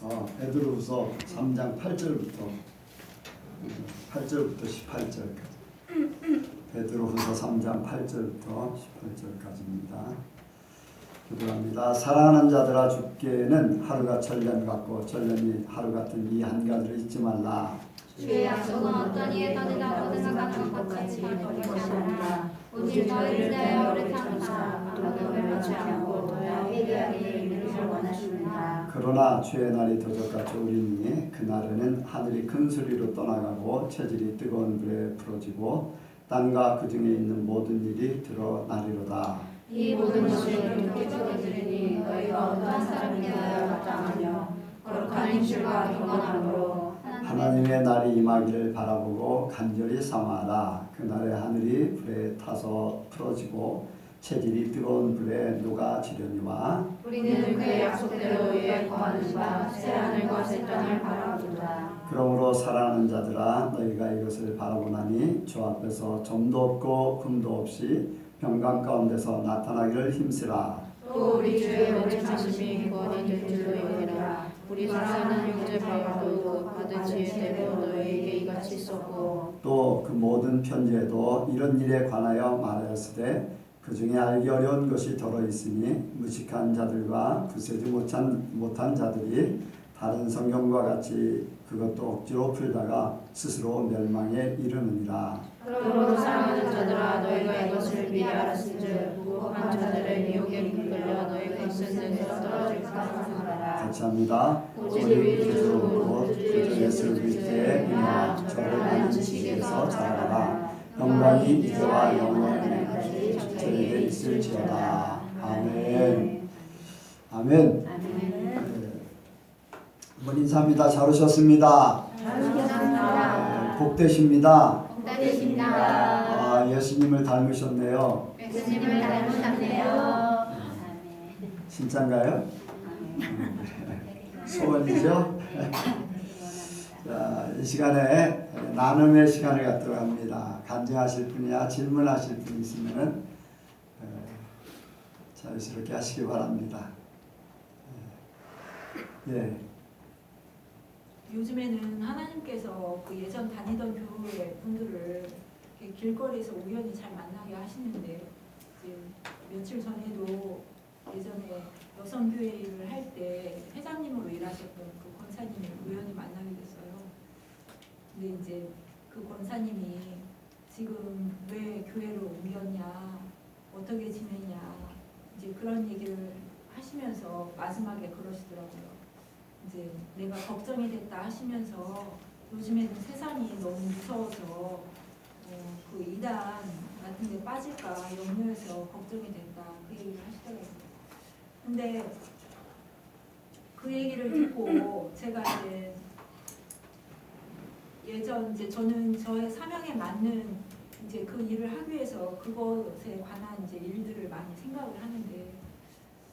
베드로후서 3장 8절부터 18절까지. 베드로후서 3장 8절부터 18절까지입니다. 기도합니다. 사랑하는 자들아, 주께는 하루가 전년 같고 전년이 하루 같은 이 한 가지를 잊지 말라. 주의 약속은 어떤 이에 더디다고 생각하는 것 같이 될 것이 아니라 오직 너희를 대하여 오래 참으사 너희를 놓지 않고 너희와 회개하기를 이루기를 원하십니다. 그러나 주의 날이 도적같이 오리니 그날에는 하늘이 큰 소리로 떠나가고 체질이 뜨거운 불에 풀어지고 땅과 그 중에 있는 모든 일이 드러나리로다. 이 모든 것을 어떻게 적어드리니 너희가 어떠한 사람이 되어야 마땅하며 거룩한 힘줄과 경건함으로 하나님의 날이 임하기를 바라보고 간절히 사모하라. 그날에 하늘이 불에 타서 풀어지고 체질이 뜨거운 불에 녹아지려니와 우리는 그의 약속대로 위에 거하는 바 새하늘과 새 땅을 바라보도다. 그러므로 사랑하는 자들아, 너희가 이것을 바라보나니 주 앞에서 점도 없고 금도 없이 평강 가운데서 나타나기를 힘쓰라. 또 우리 주의 오래 참으심이 구원이 될 줄로 여기라. 우리 사랑하는 형제 바울도 받은 지혜대로 너희에게 이같이 썼고 또 그 모든 편지에도 이런 일에 관하여 말하였으되 그 중에 알기 어려운 것이 더러 있으니 무식한 자들과 굳세지 못한 자들이 다른 성경과 같이 그것도 억지로 풀다가 스스로 멸망에 이르느니라. 그러므로 사랑하는 자들아, 너희가 이것을 미리 알았은즉 무고한 자들의 유혹에 이끌려 너희 것은 데서 떨어질까 하노라. 같이 합니다. 오직 위주로 그 예수 그리스도의 은혜와 저를 아는 지식에서 자라라. 영광이 이제와 영원까지 저에게 있을지어다. 아멘. 아멘. 한번 인사합니다. 잘 오셨습니다. 복되십니다. 복되십니다. 예수님을 닮으셨네요. 예수님을 닮으셨네요. 진짠가요? 소원이죠? 자, 이 시간에 나눔의 시간을 갖도록 합니다. 간증하실 분이야 질문하실 분이 있으면 자유스럽게 하시기 바랍니다. 예. 요즘에는 하나님께서 그 예전 다니던 교회 분들을 이렇게 길거리에서 우연히 잘 만나게 하시는데, 이제 며칠 전에도 예전에 여성교회 일을 할 때 회장님으로 일하셨던 그 권사님을 우연히 만나게 됐어요. 근데 이제 그 권사님이 지금 왜 교회로 옮겼냐, 어떻게 지내냐, 이제 그런 얘기를 하시면서 마지막에 그러시더라고요. 이제 내가 걱정이 됐다 하시면서 요즘에는 세상이 너무 무서워서 그 이단 같은 데 빠질까 염려해서 걱정이 된다, 그 얘기를 하시더라고요. 근데 그 얘기를 듣고 제가 이제 예전 이제 저는 저의 사명에 맞는 이제 그 일을 하기 위해서 그것에 관한 이제 일들을 많이 생각을 하는데,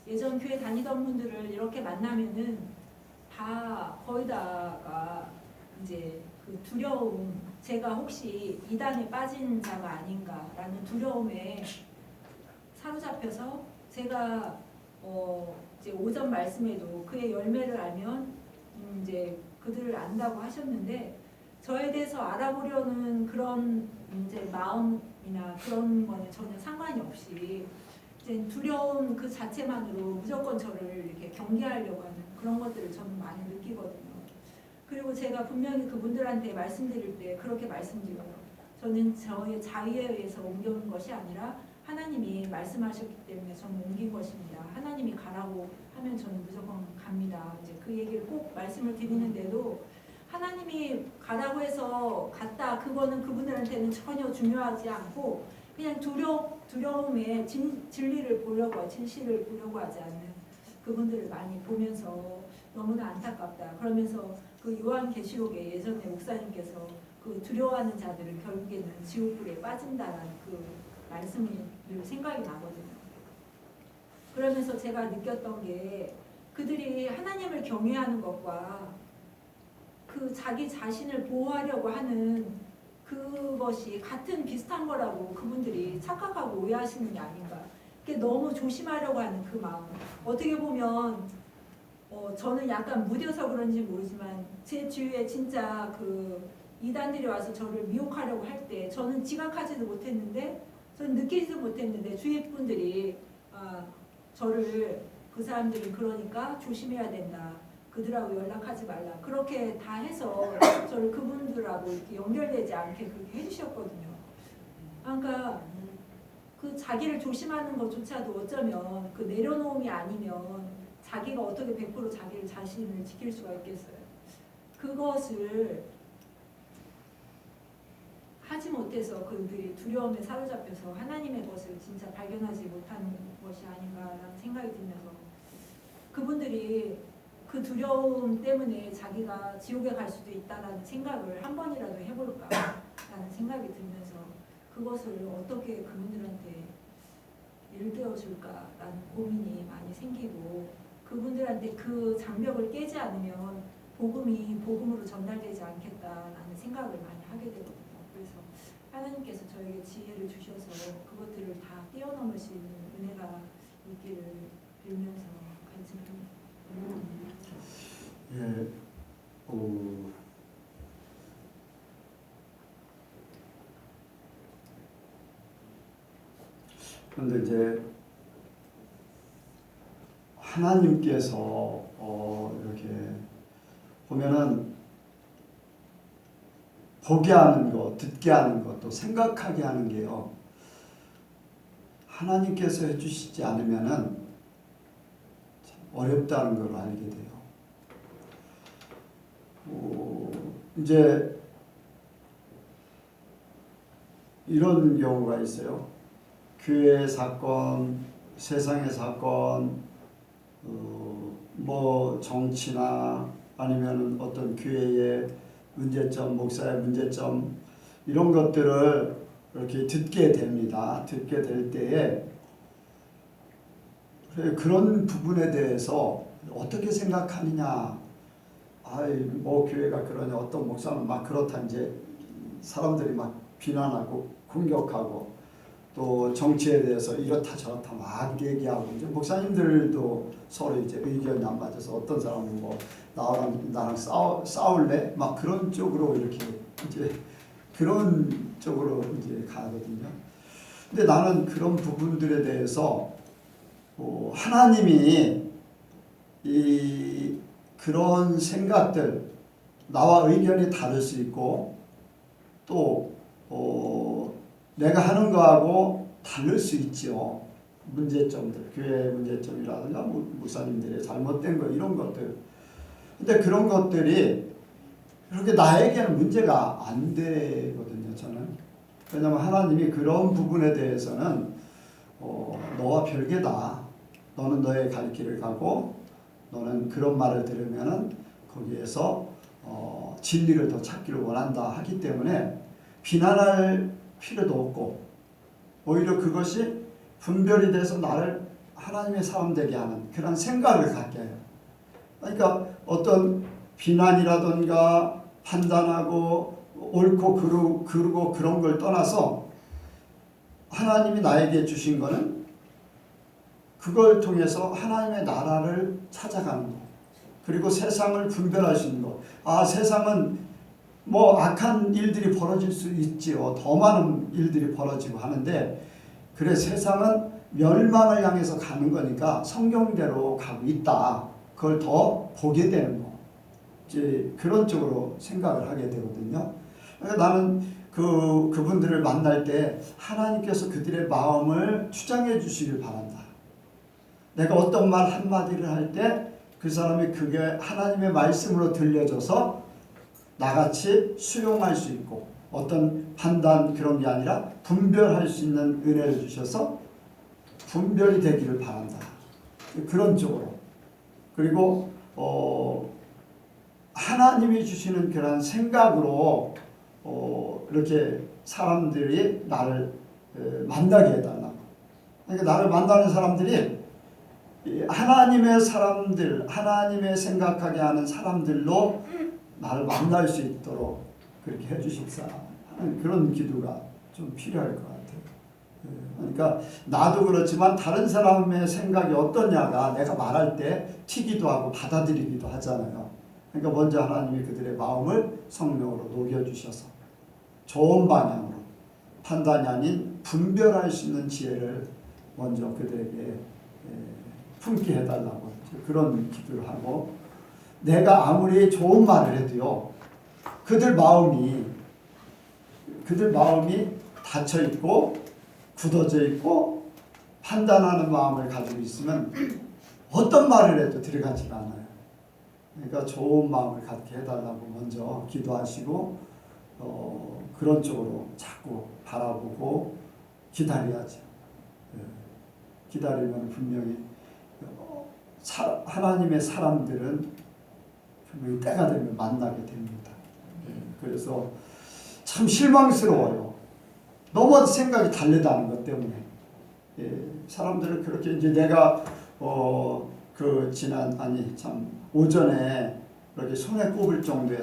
예전 교회 다니던 분들을 이렇게 만나면은 다 거의 다가 이제 그 두려움, 제가 혹시 이단에 빠진 자가 아닌가라는 두려움에 사로잡혀서 제가 이제 오전 말씀에도 그의 열매를 알면 이제 그들을 안다고 하셨는데, 저에 대해서 알아보려는 그런 이제 마음이나 그런 거는 전혀 상관이 없이 이제 두려움 그 자체만으로 무조건 저를 이렇게 경계하려고 하는 그런 것들을 저는 많이 느끼거든요. 그리고 제가 분명히 그분들한테 말씀드릴 때 그렇게 말씀드려요. 저는 저의 자의에 의해서 옮겨온 것이 아니라 하나님이 말씀하셨기 때문에 저는 옮긴 것입니다. 하나님이 가라고 하면 저는 무조건 갑니다. 이제 그 얘기를 꼭 말씀을 드리는데도 하나님이 가라고 해서 갔다, 그거는 그분들한테는 전혀 중요하지 않고 그냥 두려움에 진리를 보려고, 진실을 보려고 하지 않는 그분들을 많이 보면서 너무나 안타깝다. 그러면서 그 요한계시록에 예전에 목사님께서 그 두려워하는 자들은 결국에는 지옥불에 빠진다라는 그 말씀이 늘 생각이 나거든요. 그러면서 제가 느꼈던 게, 그들이 하나님을 경외하는 것과 그 자기 자신을 보호하려고 하는 그것이 같은 비슷한 거라고 그분들이 착각하고 오해하시는 게 아닌가. 그게 너무 조심하려고 하는 그 마음. 어떻게 보면 저는 약간 무뎌서 그런지 모르지만 제 주위에 진짜 그 이단들이 와서 저를 미혹하려고 할 때 저는 지각하지도 못했는데 저는 느끼지도 못했는데 주위 분들이 저를 그 사람들은 그러니까 조심해야 된다. 그들하고 연락하지 말라. 그렇게 다 해서 저를 그분들하고 이렇게 연결되지 않게 그렇게 해주셨거든요. 그러니까 그 자기를 조심하는 것조차도 어쩌면 그 내려놓음이 아니면 자기가 어떻게 100% 자기를 자신을 지킬 수가 있겠어요. 그것을 하지 못해서 그들이 두려움에 사로잡혀서 하나님의 것을 진짜 발견하지 못하는 것이 아닌가라는 생각이 들면서 그분들이 그 두려움 때문에 자기가 지옥에 갈 수도 있다라는 생각을 한 번이라도 해볼까라는 생각이 들면서 그것을 어떻게 그분들한테 일깨워 줄까라는 고민이 많이 생기고 그분들한테 그 장벽을 깨지 않으면 복음이 복음으로 전달되지 않겠다라는 생각을 많이 하게 되거든요. 그래서 하나님께서 저에게 지혜를 주셔서 그것들을 다 뛰어넘을 수 있는 은혜가 있기를 빌면서 간증합니다. 예, 그런데 이제 하나님께서 이렇게 보면은 보게 하는 것, 듣게 하는 것, 또 생각하게 하는 게요. 하나님께서 해주시지 않으면은 참 어렵다는 걸 알게 돼요. 이제 이런 경우가 있어요. 교회의 사건, 세상의 사건, 뭐 정치나 아니면 어떤 교회의 문제점, 목사의 문제점 이런 것들을 이렇게 듣게 됩니다. 듣게 될 때에 그런 부분에 대해서 어떻게 생각하느냐. 뭐 교회가 그러냐, 어떤 목사는 막 그렇다 이제 사람들이 막 비난하고 공격하고 또 정치에 대해서 이렇다 저렇다 막 얘기하고 이제 목사님들도 서로 이제 의견이 안 맞아서 어떤 사람은 뭐 나랑 싸울래 막 그런 쪽으로 이렇게 이제 그런 쪽으로 이제 가거든요. 근데 나는 그런 부분들에 대해서 하나님이 이 그런 생각들 나와 의견이 다를 수 있고 또 내가 하는 거하고 다를 수 있죠. 문제점들, 교회의 문제점이라든가 목사님들의 잘못된 거 이런 것들. 근데 그런 것들이 그렇게 나에게는 문제가 안 되거든요. 저는. 왜냐하면 하나님이 그런 부분에 대해서는 너와 별개다. 너는 너의 갈 길을 가고 너는 그런 말을 들으면은 거기에서 진리를 더 찾기를 원한다 하기 때문에 비난할 필요도 없고 오히려 그것이 분별이 돼서 나를 하나님의 사람 되게 하는 그런 생각을 갖게 해요. 그러니까 어떤 비난이라든가 판단하고 옳고 그르고 그런 걸 떠나서 하나님이 나에게 주신 거는 그걸 통해서 하나님의 나라를 찾아가는 것. 그리고 세상을 분별할 수 있는 것. 세상은 뭐 악한 일들이 벌어질 수 있지요. 더 많은 일들이 벌어지고 하는데 그래 세상은 멸망을 향해서 가는 거니까 성경대로 가고 있다. 그걸 더 보게 되는 거. 이제 그런 쪽으로 생각을 하게 되거든요. 그러니까 나는 그분들을 만날 때 하나님께서 그들의 마음을 주장해 주시길 바란다. 내가 어떤 말 한마디를 할 때 그 사람이 그게 하나님의 말씀으로 들려져서 나같이 수용할 수 있고 어떤 판단 그런 게 아니라 분별할 수 있는 은혜를 주셔서 분별이 되기를 바란다. 그런 쪽으로. 그리고 하나님이 주시는 그런 생각으로 이렇게 사람들이 나를 만나게 해달라고. 그러니까 나를 만나는 사람들이 하나님의 사람들, 하나님의 생각하게 하는 사람들로 나를 만날 수 있도록 그렇게 해주십사 하는 그런 기도가 좀 필요할 것 같아요. 그러니까 나도 그렇지만 다른 사람의 생각이 어떠냐가 내가 말할 때 튀기도 하고 받아들이기도 하잖아요. 그러니까 먼저 하나님이 그들의 마음을 성령으로 녹여주셔서 좋은 방향으로 판단이 아닌 분별할 수 있는 지혜를 먼저 그들에게 품게 해달라고 그런 기도를 하고, 내가 아무리 좋은 말을 해도요 그들 마음이 닫혀 있고 굳어져 있고 판단하는 마음을 가지고 있으면 어떤 말을 해도 들어가지가 않아요. 그러니까 좋은 마음을 갖게 해달라고 먼저 기도하시고 그런 쪽으로 자꾸 바라보고 기다려야죠. 기다리면 분명히 하나님의 사람들은 분명히 때가 되면 만나게 됩니다. 그래서 참 실망스러워요. 너무 생각이 다르다는 것 때문에. 사람들은 그렇게 이제 내가 오전에 그렇게 손에 꼽을 정도의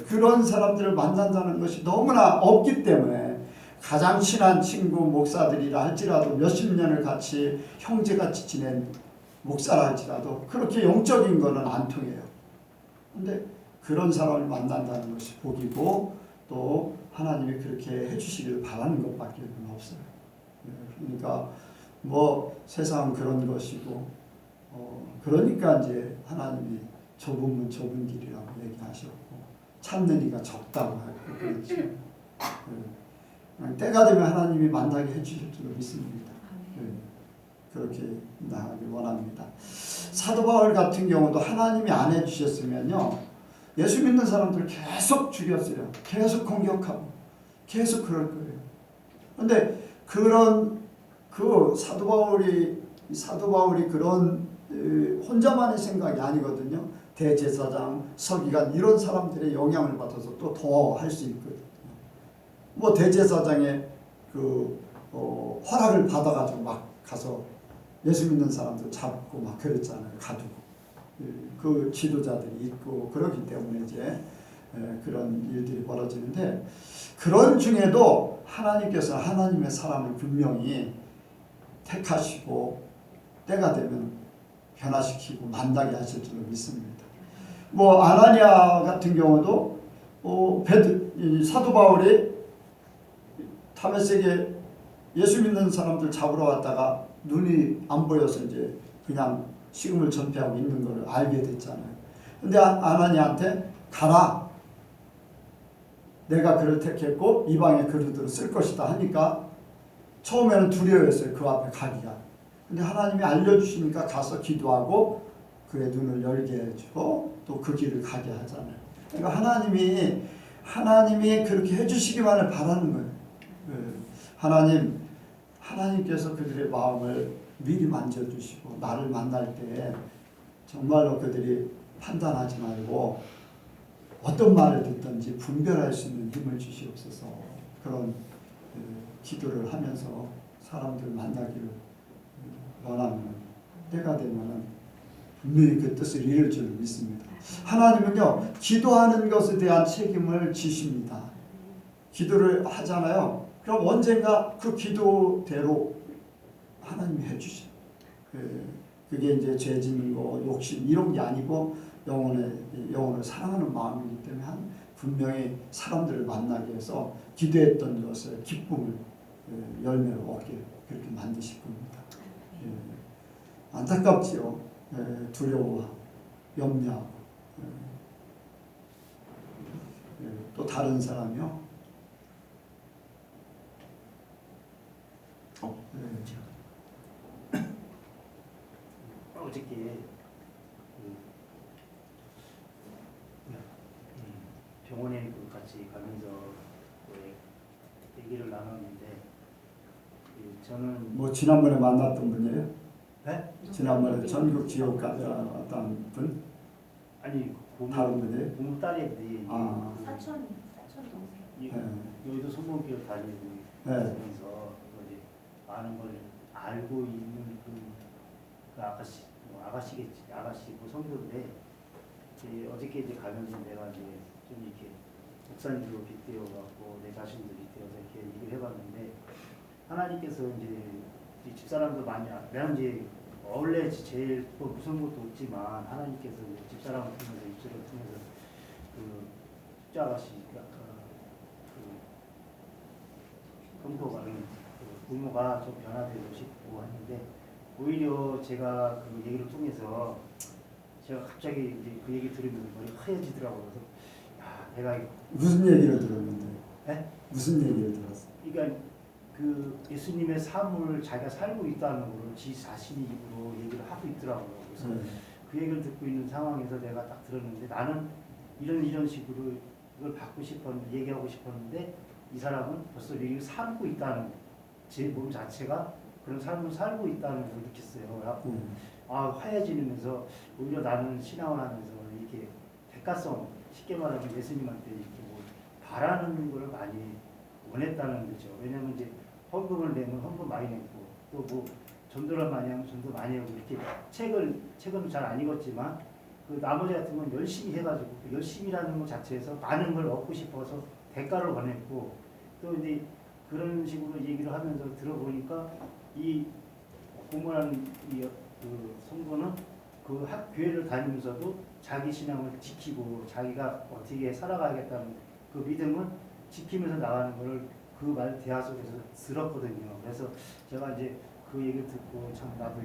그런 사람들을 만난다는 것이 너무나 없기 때문에 가장 친한 친구 목사들이라 할지라도 몇십 년을 같이 형제같이 지낸 목사라 할지라도 그렇게 영적인 거는 안 통해요. 근데 그런 사람을 만난다는 것이 복이고 또 하나님이 그렇게 해주시기를 바라는 것밖에 없어요. 그러니까 뭐 세상은 그런 것이고 그러니까 이제 하나님이 좁은 문 좁은 길이라고 얘기하셨고 찾는 이가 적다고 하고 그렇죠. 때가 되면 하나님이 만나게 해주실 줄 믿습니다. 그렇게 나가길 원합니다. 사도 바울 같은 경우도 하나님이 안 해주셨으면요 예수 믿는 사람들 계속 죽였어요. 계속 공격하고 계속 그럴 거예요. 그런데 사도 바울이 그런 혼자만의 생각이 아니거든요. 대제사장, 서기관 이런 사람들의 영향을 받아서 또 더 할 수 있거든요. 뭐 대제사장의 허락을 받아가지고 막 가서 예수 믿는 사람들 잡고 막 그랬잖아요. 가두고 그 지도자들이 있고 그렇기 때문에 이제 그런 일들이 벌어지는데, 그런 중에도 하나님께서 하나님의 사람을 분명히 택하시고 때가 되면 변화시키고 만나게 하실 줄로 믿습니다. 뭐 아나니아 같은 경우도 사도 바울이 다메섹에 예수 믿는 사람들 잡으러 왔다가 눈이 안 보여서 이제 그냥 식음을 전폐하고 있는 것을 알게 됐잖아요. 근데 아나니아한테 가라. 내가 그를 택했고 이방의 그릇으로 쓸 것이다 하니까 처음에는 두려워했어요. 그 앞에 가기가. 근데 하나님이 알려주시니까 가서 기도하고 그의 눈을 열게 해주고 또 그 길을 가게 하잖아요. 그러니까 하나님이 그렇게 해주시기만을 바라는 거예요. 하나님께서 그들의 마음을 미리 만져주시고 나를 만날 때 정말로 그들이 판단하지 말고 어떤 말을 듣든지 분별할 수 있는 힘을 주시옵소서. 그런 기도를 하면서 사람들 만나기를 원하면 때가 되면 분명히 그 뜻을 이룰 줄 믿습니다. 하나님은요 기도하는 것에 대한 책임을 지십니다. 기도를 하잖아요. 그럼 언젠가 그 기도대로 하나님이 해주셔요. 그게 이제 죄 짓는 거, 욕심 이런 게 아니고 영혼을 사랑하는 마음이기 때문에 분명히 사람들을 만나게 해서 기도했던 것을 기쁨을 열매로 얻게 그렇게 만드실 겁니다. 안타깝지요. 두려워하고 염려하고 또 다른 사람이요. 어저께 병원에 같이 가면서 얘기를 나눴는데 저는 뭐 지난번에 만났던 분이에요? 네? 지난번에 전국 지역 갔던 분? 아니 다른 분이에요? 고모 딸인데 사촌 동생. 여기도 손목기로 다니고 있으면서 이제 많은 걸 알고 있는 그 아가씨겠지. 아가씨고 성도인데 어저께 이제 가면서 내가 이제 좀 이렇게 목사님들로 빗대어 갖고 내 자신도 빗대어서 이렇게 얘기를 해봤는데 하나님께서 이제 이 집사람도 많이 내가 이제 원래 제일 뭐 무서운 것도 없지만 하나님께서 이제 집사람을 통해서 입술을 통해서 그 십자가시가 그 검토가 그 부모가 좀 변화되고 싶고 하는데 오히려 제가 그 얘기를 통해서 제가 갑자기 이제 그 얘기 들으면서 머리 하얘지더라고요. 그래서 야 내가 무슨 얘기를 들었는데? 네? 무슨 얘기를 들었어? 그러니까 그 예수님의 삶을 자기가 살고 있다는 걸 지 자신이 입으로 얘기를 하고 있더라고요. 그래서 그 얘기를 듣고 있는 상황에서 내가 딱 들었는데 나는 이런 식으로 이걸 받고 싶었는데 얘기하고 싶었는데 이 사람은 벌써 이걸 살고 있다는 제 몸 자체가 그런 삶을 살고 있다는 걸 느꼈어요. 그래갖고 아 하얘지면서 오히려 나는 신앙을 하면서 이렇게 대가성 쉽게 말하면 예수님한테 이렇게 뭐 바라는 걸 많이 원했다는 거죠. 왜냐면 이제 헌금을 내면 헌금 많이 냈고 또 뭐 전도를 많이 하면 전도 많이 하고 이렇게 책은 잘 안 읽었지만 그 나머지 같은 건 열심히 해가지고 그 열심히라는 것 자체에서 많은 걸 얻고 싶어서 대가를 원했고 또 이제 그런 식으로 얘기를 하면서 들어보니까 이 고모라는 그 성도는 그 교회를 다니면서도 자기 신앙을 지키고 자기가 어떻게 살아가야겠다는 그 믿음을 지키면서 나가는 것을 그 말 대화 속에서 들었거든요. 그래서 제가 이제 그 얘기를 듣고 참 나도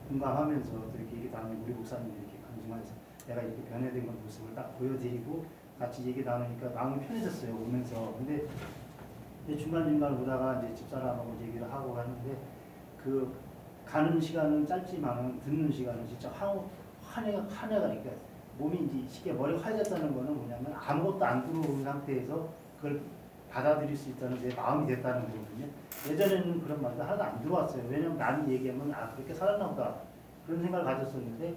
공감하면서 또 이렇게 얘기 나누고 우리 목사님이 이렇게 간증하면서 내가 이렇게 변화된 모습을 딱 보여드리고 같이 얘기 나누니까 마음이 편해졌어요. 오면서. 근데 중간중간 오다가 이제 집사람하고 얘기를 하고 하는데 그 가는 시간은 짧지만 듣는 시간은 진짜 한 해가 그러니까 몸이 이제 쉽게 머리가 하얘졌다는 거는 뭐냐면 아무것도 안 들어오는 상태에서 그걸 받아들일 수 있다는 내 마음이 됐다는 거거든요. 예전에는 그런 말도 하나도 안 들어왔어요. 왜냐면 나는 얘기하면 아 그렇게 살았나 보다 그런 생각을 가졌었는데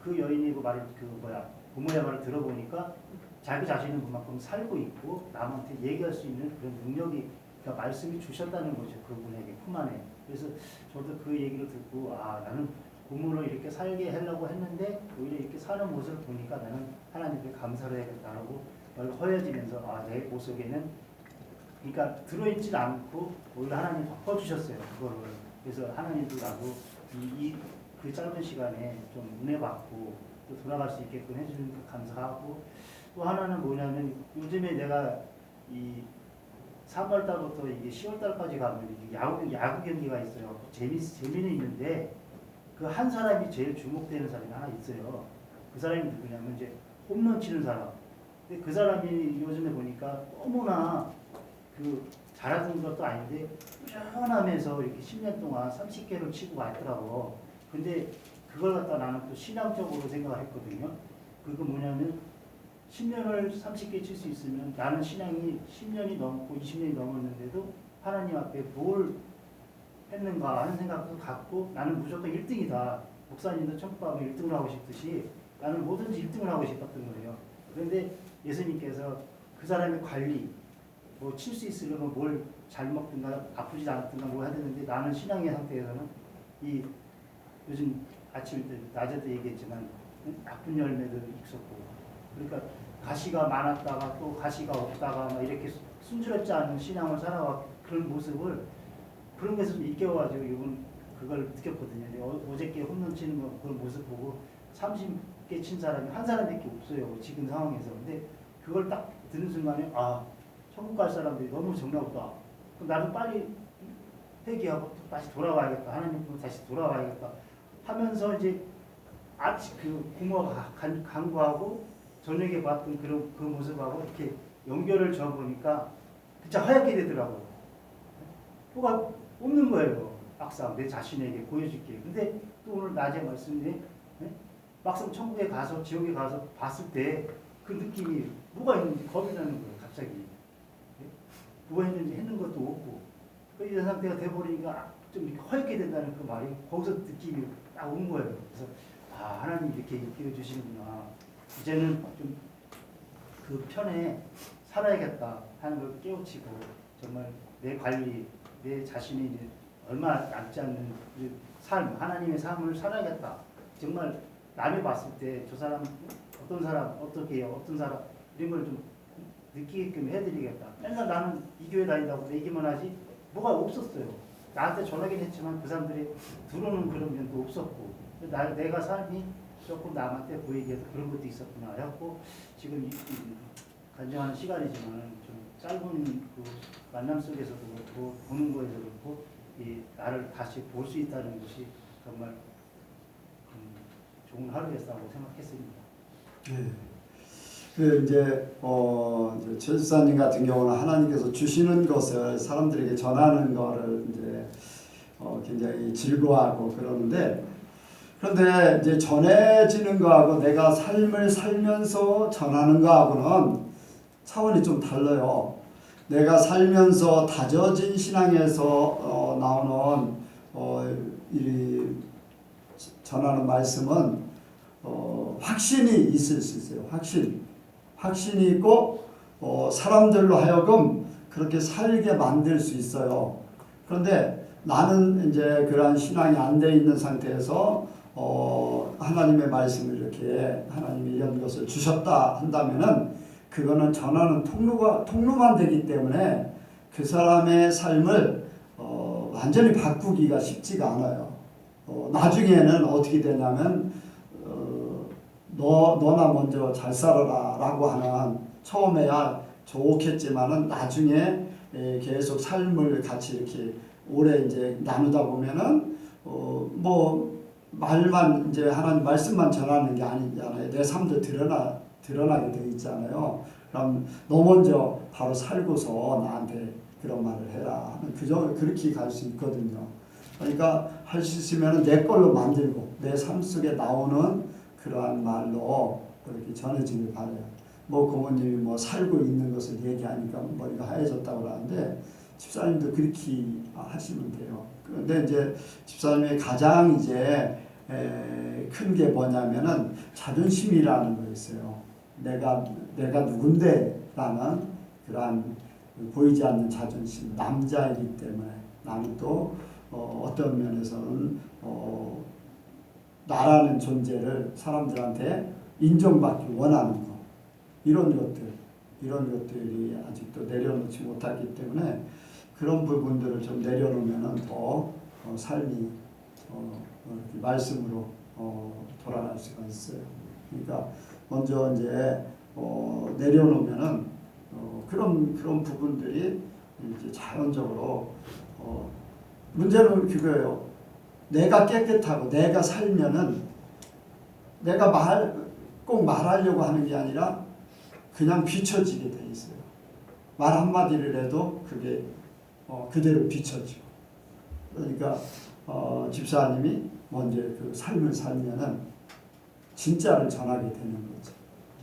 그 여인이 부모의 말을 들어보니까 자기 자신은 그만큼 살고 있고 남한테 얘기할 수 있는 그런 능력이 그러니까 말씀이 주셨다는 거죠. 그분에게 품 안에. 그래서 저도 그 얘기를 듣고 아 나는 부모를 이렇게 살게 하려고 했는데 오히려 이렇게 사는 모습을 보니까 나는 하나님께 감사를 해야겠다라고 허해지면서 아 내 모습에는 그러니까 들어있지 않고 오히려 하나님 덮어주셨어요. 그거를. 그래서 하나님도 나도 그 짧은 시간에 좀 은혜 받고 또 돌아갈 수 있게끔 해주니까 감사하고 또 하나는 뭐냐면 요즘에 내가 이 3월 달부터 이게 10월 달까지 가면 야구 경기가 있어요. 재미는 있는데 그 한 사람이 제일 주목되는 사람이 하나 있어요. 그 사람이 누구냐면 이제 홈런 치는 사람. 근데 그 사람이 요즘에 보니까 너무나 그 잘하는 것도 아닌데 꾸준하면서 이렇게 10년 동안 30개를 치고 왔더라고. 근데 그걸 갖다 나는 또 신앙적으로 생각을 했거든요. 그거 뭐냐면 10년을 30개 칠 수 있으면 나는 신앙이 10년이 넘고 20년이 넘었는데도 하나님 앞에 뭘 했는가 하는 생각도 갖고 나는 무조건 1등이다. 목사님도 천국 가면 1등을 하고 싶듯이 나는 뭐든지 1등을 하고 싶었던 거예요. 그런데 예수님께서 그 사람의 관리 뭐 칠 수 있으려면 뭘 잘 먹든가 아프지 않든가 뭐 해야 되는데 나는 신앙의 상태에서는 이 요즘 아침 때 낮에도 얘기했지만 나쁜 열매도 있었고 그러니까 가시가 많았다가 또 가시가 없다가 막 이렇게 순조롭지 않은 신앙을 살아와 그런 모습을 그런 것을 좀 일깨워가지고 이번 그걸 느꼈거든요. 근데 어저께 홈런 치는 거 그런 모습 보고 30개 친 사람이 한 사람밖에 없어요. 지금 상황에서. 근데 그걸 딱 듣는 순간에 아 천국 갈 사람들이 너무 적나 보다. 그럼 나도 빨리 회개하고 다시 돌아와야겠다. 하나님께로 다시 돌아와야겠다. 하면서 이제 아침 그 부모가 간구하고 저녁에 봤던 그 모습하고 이렇게 연결을 지어보니까 진짜 하얗게 되더라고요. 뭐가 없는 거예요. 막상 내 자신에게 보여줄게. 근데 또 오늘 낮에 말씀드린 막상 천국에 가서 지옥에 가서 봤을 때 그 느낌이 뭐가 있는지 겁이 나는 거예요. 갑자기. 뭐가 있는지 했는 것도 없고 이런 상태가 돼버리니까 좀 이렇게 허옇게 된다는 그 말이 거기서 느낌이 딱 온 거예요. 그래서 아 하나님 이렇게 인기해 주시는구나. 이제는 좀 그 편에 살아야겠다 하는 걸 깨우치고 정말 내 관리 내 자신이 이제 얼마 남지 않는 그 삶 하나님의 삶을 살아야겠다. 정말 남이 봤을 때 저 사람 어떤 사람 어떻게 해요 어떤 사람 이런 걸 좀 느끼게끔 해드리겠다. 맨날 나는 이 교회 다닌다고 얘기만 하지 뭐가 없었어요. 나한테 전하긴 했지만 그 사람들이 들어오는 그런 면도 없었고 내가 삶이 조금 남한테 보이게 해서 그런 것도 있었구나 해갖고 지금 이 간증하는 시간이지만 좀 짧은 그 만남 속에서도 그렇고 보는 거에서 그렇고 이 나를 다시 볼 수 있다는 것이 정말 좋은 하루였다고 생각했습니다. 네. 그 이제 최 집사님 같은 경우는 하나님께서 주시는 것을 사람들에게 전하는 거를 이제 굉장히 즐거워하고 그러는데, 그런데 이제 전해지는 거하고 내가 삶을 살면서 전하는 거하고는 차원이 좀 달라요. 내가 살면서 다져진 신앙에서 나오는 이 전하는 말씀은 확신이 있을 수 있어요. 확신이 있고 사람들로 하여금 그렇게 살게 만들 수 있어요. 그런데 나는 이제 그러한 신앙이 안 돼 있는 상태에서 하나님의 말씀을 이렇게 하나님이 이런 것을 주셨다 한다면은 그거는 전하는 통로만 되기 때문에 그 사람의 삶을 완전히 바꾸기가 쉽지가 않아요. 나중에는 어떻게 되냐면 너나 먼저 잘 살아라 라고 하는, 처음에야 좋겠지만은 나중에 계속 삶을 같이 이렇게 오래 이제 나누다 보면은 뭐 말만 이제 하나님 말씀만 전하는 게 아니잖아요. 내 삶도 드러나게 돼 있잖아요. 그럼 너 먼저 바로 살고서 나한테 그런 말을 해라 하는 그렇게 갈 수 있거든요. 그러니까 할 수 있으면 내 걸로 만들고 내 삶 속에 나오는 그러한 말로 그렇게 전해지길 바라요. 뭐 고모님이 뭐 살고 있는 것을 얘기하니까 머리가 하얘졌다고 그러는데 집사님도 그렇게 하시면 돼요. 그런데 이제 집사님의 가장 이제 큰 게 뭐냐면은 자존심이라는 거 있어요. 내가 누군데라는 그러한 보이지 않는 자존심, 남자이기 때문에 나는 또 어떤 면에서는 나라는 존재를 사람들한테 인정받기 원하는 거, 이런 것들이 아직도 내려놓지 못했기 때문에 그런 부분들을 좀 내려놓으면 더 삶이 말씀으로 돌아갈 수가 있어요. 그러니까 먼저 이제 내려놓으면은 그런 부분들이 이제 자연적으로 문제는 그거예요. 내가 깨끗하고 내가 살면은 내가 꼭 말하려고 하는 게 아니라 그냥 비춰지게 돼 있어요. 말 한마디를 해도 그게 그대로 비춰지고. 그러니까 집사님이 먼저 그 삶을 살면은 진짜를 전하게 되는 거죠.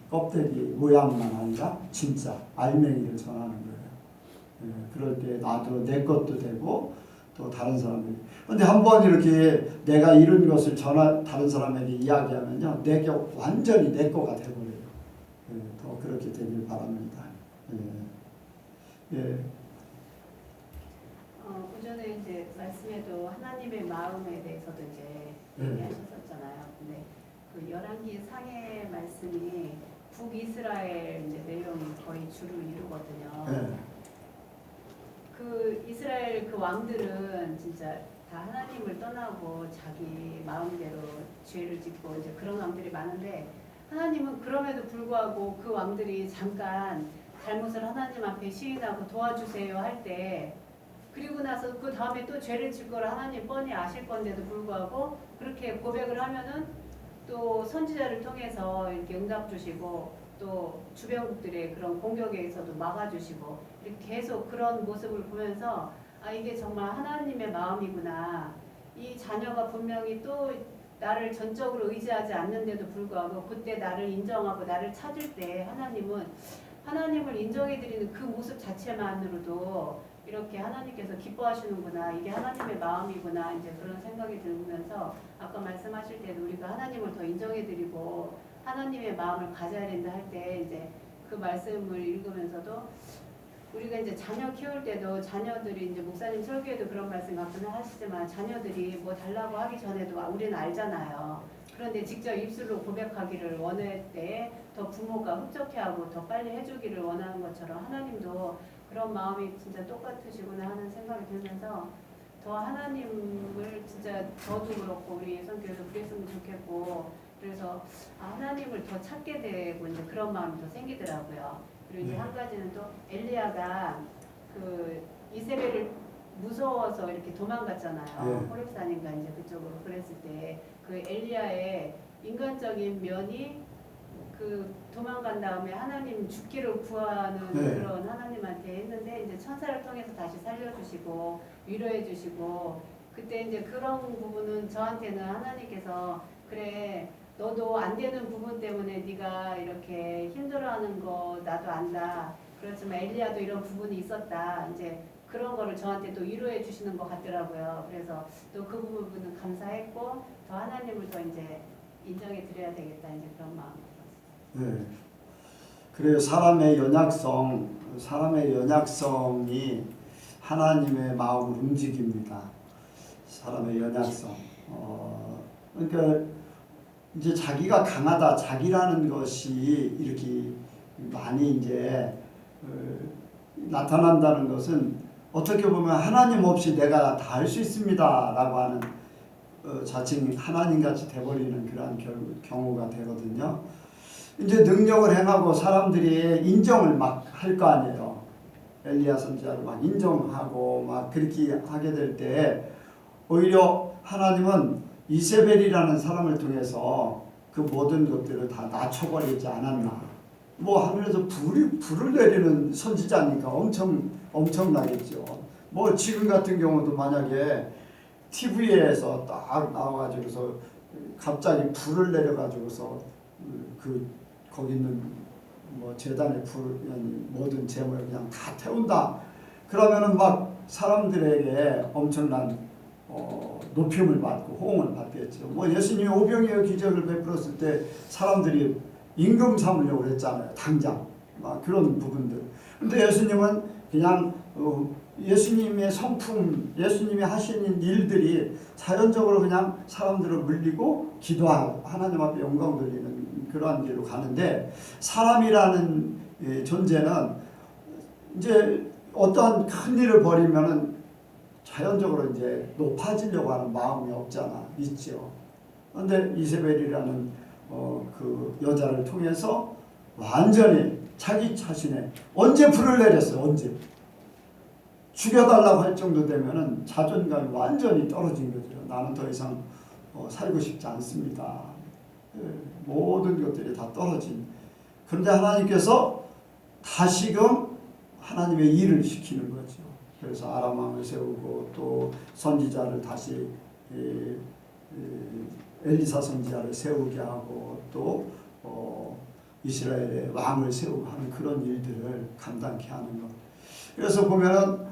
껍데기 모양만 아니라 진짜 알맹이를 전하는 거예요. 그럴 때 나도 내 것도 되고 또 다른 사람에게. 근데 한번 이렇게 내가 이런 것을 다른 사람에게 이야기하면요, 내게 완전히 내 거가 되버려요. 더 그렇게 되길 바랍니다. 그 전에 이제 말씀에도 하나님의 마음에 대해서도 이제 얘기하셨었잖아요. 근데 그 열왕기 상의 말씀이 북이스라엘 이제 내용이 거의 주를 이루거든요. 그 이스라엘 그 왕들은 진짜 다 하나님을 떠나고 자기 마음대로 죄를 짓고 이제 그런 왕들이 많은데, 하나님은 그럼에도 불구하고 그 왕들이 잠깐 잘못을 하나님 앞에 시인하고 도와주세요 할 때, 그리고 나서 그 다음에 또 죄를 질 거를 하나님 뻔히 아실 건데도 불구하고 그렇게 고백을 하면은 또 선지자를 통해서 이렇게 응답 주시고 또 주변국들의 그런 공격에서도 막아주시고 이렇게 계속 그런 모습을 보면서 이게 정말 하나님의 마음이구나. 이 자녀가 분명히 또 나를 전적으로 의지하지 않는데도 불구하고 그때 나를 인정하고 나를 찾을 때 하나님을 인정해드리는 그 모습 자체만으로도 이렇게 하나님께서 기뻐하시는구나. 이게 하나님의 마음이구나. 이제 그런 생각이 들면서 아까 말씀하실 때도 우리가 하나님을 더 인정해드리고 하나님의 마음을 가져야 된다 할 때 이제 그 말씀을 읽으면서도 우리가 이제 자녀 키울 때도 자녀들이 이제 목사님 설교에도 그런 말씀 가끔 하시지만 자녀들이 뭐 달라고 하기 전에도 우리는 알잖아요. 그런데 직접 입술로 고백하기를 원할 때 더 부모가 흡족해하고 더 빨리 해주기를 원하는 것처럼 하나님도 그런 마음이 진짜 똑같으시구나 하는 생각이 들면서 더 하나님을 진짜 저도 그렇고 우리 예선교회도 그랬으면 좋겠고 그래서 하나님을 더 찾게 되고 이제 그런 마음이 더 생기더라고요. 그리고 이제 한 가지는 또 엘리야가 그 이세벨을 무서워서 이렇게 도망갔잖아요. 네. 호렙산인가 이제 그쪽으로 그랬을 때 그 엘리야의 인간적인 면이 그 도망간 다음에 하나님 죽기를 구하는 네. 그런 하나님한테 했는데 이제 천사를 통해서 다시 살려주시고 위로해주시고 그때 이제 그런 부분은 저한테는 하나님께서 그래 너도 안 되는 부분 때문에 네가 이렇게 힘들어하는 거 나도 안다. 그렇지만 엘리야도 이런 부분이 있었다. 이제 그런 거를 저한테 또 위로해 주시는 것 같더라고요. 그래서 또 그 부분은 감사했고 더 하나님을 더 이제 인정해 드려야 되겠다 이제 그런 마음. 네. 그래요. 사람의 연약성이 하나님의 마음을 움직입니다. 사람의 연약성. 그러니까 이제 자기가 강하다, 자기라는 것이 이렇게 많이 이제 나타난다는 것은 어떻게 보면 하나님 없이 내가 다 할 수 있습니다라고 하는 자칭 하나님같이 돼버리는 그러한 경우가 되거든요. 이제 능력을 행하고 사람들이 인정을 막 할 거 아니에요. 엘리야 선지자를 막 인정하고 막 그렇게 하게 될 때 오히려 하나님은 이세벨이라는 사람을 통해서 그 모든 것들을 다 낮춰버리지 않았나. 뭐 하늘에서 불을 내리는 선지자니까 엄청나겠죠. 뭐 지금 같은 경우도 만약에 TV에서 딱 나와가지고서 갑자기 불을 내려가지고서 거기 있는 뭐 재단의 모든 재물을 그냥 다 태운다. 그러면은 막 사람들에게 엄청난 높임을 받고 호응을 받겠죠. 뭐 예수님이 오병이어 기적을 베풀었을 때 사람들이 임금 삼으려고 그랬잖아요. 당장 막 그런 부분들. 근데 예수님은 그냥 예수님의 성품, 예수님이 하시는 일들이 자연적으로 그냥 사람들을 물리고 기도하고 하나님 앞에 영광 돌리는 그러한 길로 가는데 사람이라는 존재는 이제 어떠한 큰 일을 벌이면은 자연적으로 이제 높아지려고 하는 마음이 없잖아, 있죠. 그런데 이세벨이라는 그 여자를 통해서 완전히 자기 자신의 언제 불을 내렸어요, 언제 죽여달라고 할 정도 되면은 자존감이 완전히 떨어진 거죠. 나는 더 이상 살고 싶지 않습니다. 모든 것들이 다 떨어진. 그런데 하나님께서 다시금 하나님의 일을 시키는 거죠. 그래서 아람 왕을 세우고 또 선지자를 다시 엘리사 선지자를 세우게 하고 또 이스라엘의 왕을 세우고 하는 그런 일들을 감당케 하는 것. 그래서 보면은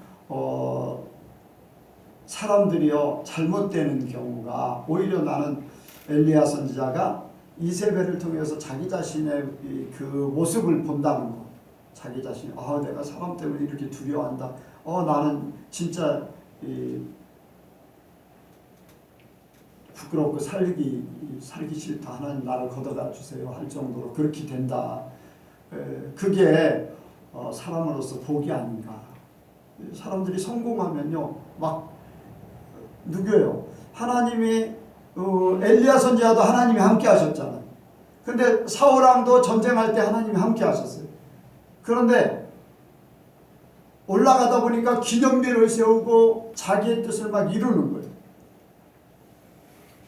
사람들이요 잘못되는 경우가 오히려 나는 엘리야 선지자가 이세벨을 통해서 자기 자신의 그 모습을 본다는 거. 자기 자신이 내가 사람 때문에 이렇게 두려워한다. 나는 진짜 부끄럽고 살기 싫다. 하나님 나를 걷어가 주세요 할 정도로 그렇게 된다. 그게 사람으로서 복이 아닌가. 사람들이 성공하면요 막 누겨요. 하나님이 엘리야 선지자도 하나님이 함께 하셨잖아요. 근데 사울왕도 전쟁할 때 하나님이 함께 하셨어요. 그런데 올라가다 보니까 기념비를 세우고 자기의 뜻을 막 이루는 거예요.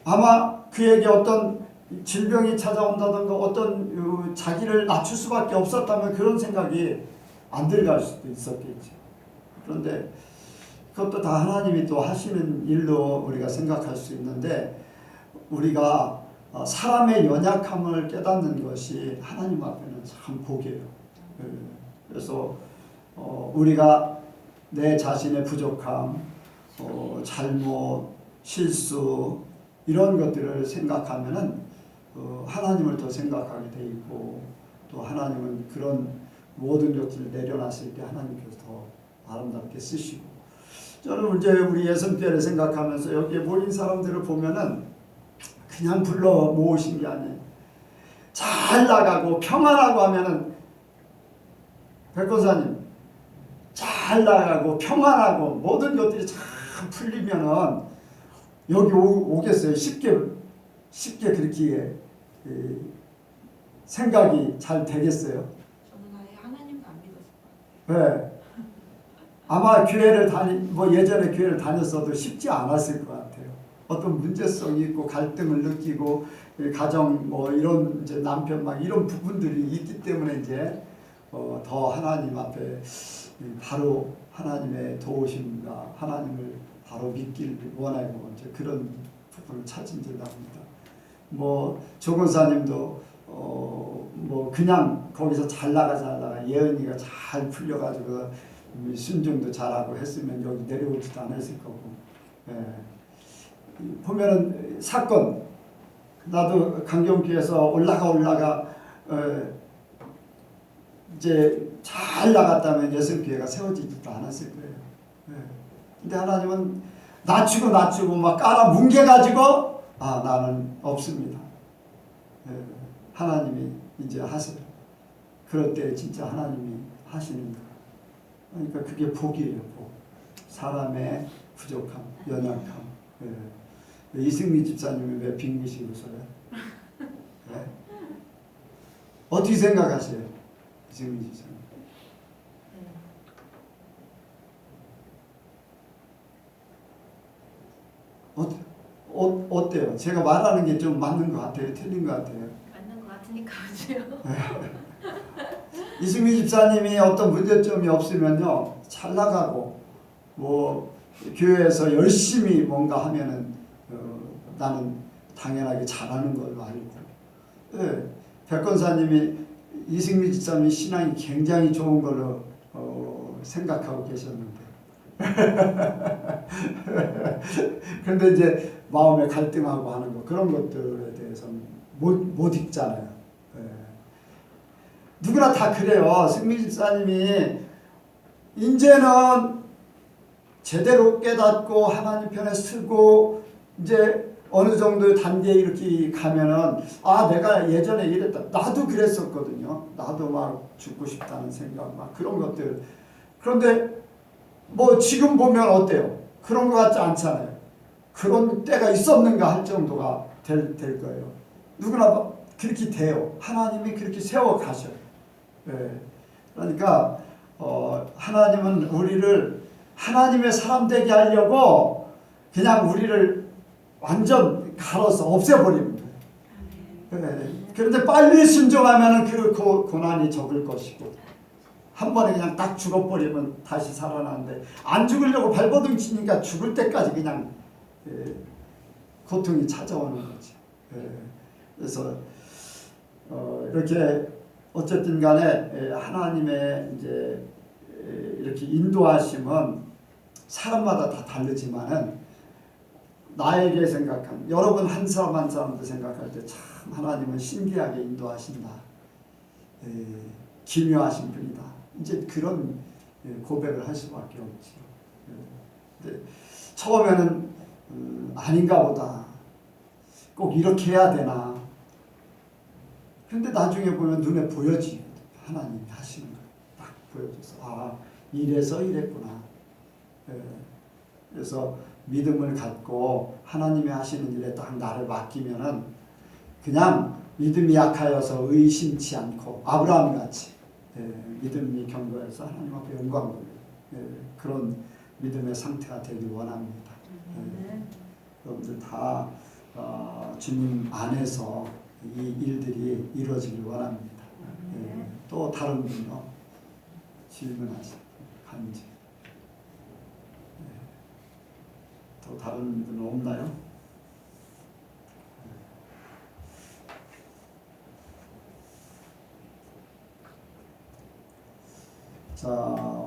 아마 그에게 어떤 질병이 찾아온다든가 어떤 자기를 낮출 수밖에 없었다면 그런 생각이 안 들어갈 수도 있었겠죠. 그런데 그것도 다 하나님이 또 하시는 일로 우리가 생각할 수 있는데 우리가 사람의 연약함을 깨닫는 것이 하나님 앞에는 참 복이에요. 그래서 우리가 내 자신의 부족함, 잘못, 실수 이런 것들을 생각하면은 하나님을 더 생각하게 돼 있고 또 하나님은 그런 모든 것들을 내려놨을 때 하나님께서 더 아름답게 쓰시고 저는 이제 우리 예선교회를 생각하면서 여기에 모인 사람들을 보면은 그냥 불러 모으신 게 아니에요. 잘 나가고 평안하고 하면은 백권사님 잘 잘 나가고 평안하고 모든 것들이 잘 풀리면은 여기 오겠어요. 쉽게 그렇게 생각이 잘 되겠어요. 저는 아예 하나님도 안 믿었을 것 같아요. 네. 아마 예전에 교회를 다녔어도 쉽지 않았을 것 같아요. 어떤 문제성이 있고 갈등을 느끼고 가정 이런 이제 남편 이런 부분들이 있기 때문에 이제 더 하나님 앞에 바로 하나님의 도우심과 하나님을 바로 믿길 원하고 이제 그런 부분을 찾은 줄 압니다. 조건사님도 그냥 거기서 잘 나가 예언이가 잘 풀려가지고 순종도 잘하고 했으면 여기 내려오지도 않았을 거고. 보면은 사건 나도 강경교에서 올라가 이제 잘 나갔다면 예수교회가 세워지지도 않았을 거예요. 근데 하나님은 낮추고 막 깔아 뭉개가지고 나는 없습니다. 하나님이 이제 하세요. 그럴 때 진짜 하나님이 하시는 거예요. 그러니까 그게 복이에요. 복. 사람의 부족함, 연약함. 이승미 집사님이 왜 빙기시 웃어요? 어떻게 생각하세요? 이승미 집사님. 어때요? 제가 말하는 게 좀 맞는 것 같아요? 틀린 것 같아요? 맞는 것 같으니까 하죠. 이승미 집사님이 어떤 문제점이 없으면요 잘 나가고 교회에서 열심히 뭔가 하면은 나는 당연하게 잘하는 걸로 알고, 백권사님이 이승미 집사님이 신앙이 굉장히 좋은 걸로 생각하고 계셨는데 그런데 이제 마음에 갈등하고 하는 거 그런 것들에 대해서는 못 읽잖아요. 누구나 다 그래요. 승미 집사님이 이제는 제대로 깨닫고 하나님 편에 서고 이제 어느 정도 단계에 이렇게 가면은 내가 예전에 이랬다. 나도 그랬었거든요. 나도 막 죽고 싶다는 생각 막 그런 것들. 그런데 지금 보면 어때요? 그런 것 같지 않잖아요. 그런 때가 있었는가 할 정도가 될 거예요. 누구나 그렇게 돼요. 하나님이 그렇게 세워 가셔요. 그러니까 하나님은 우리를 하나님의 사람 되게 하려고 그냥 우리를 완전 갈아서 없애버립니다. 그런데 빨리 순종하면 그 고난이 적을 것이고 한 번에 그냥 딱 죽어버리면 다시 살아나는데 안 죽으려고 발버둥 치니까 죽을 때까지 그냥 고통이 찾아오는 거죠. 그래서 이렇게 어쨌든 간에 하나님의 이제 이렇게 인도하심은 사람마다 다 다르지만은 나에게 생각한 여러분 한 사람 한 사람도 생각할 때 참 하나님은 신기하게 인도하신다. 기묘하신 분이다. 이제 그런 고백을 할 수밖에 없지. 근데 처음에는 아닌가 보다. 꼭 이렇게 해야 되나. 근데 나중에 보면 눈에 보여지. 하나님이 하시는 거 딱 보여줘서 이래서 이랬구나. 그래서 믿음을 갖고 하나님이 하시는 일에 딱 나를 맡기면은 그냥 믿음이 약하여서 의심치 않고 아브라함같이 믿음이 견고해서 하나님 앞에 영광 돌리는 그런 믿음의 상태가 되길 원합니다. 여러분들 다 주님 안에서 이 일들이 이루어지길 원합니다. 또 다른 분요 질문하시고 간증. 또 다른 분은 없나요? 자,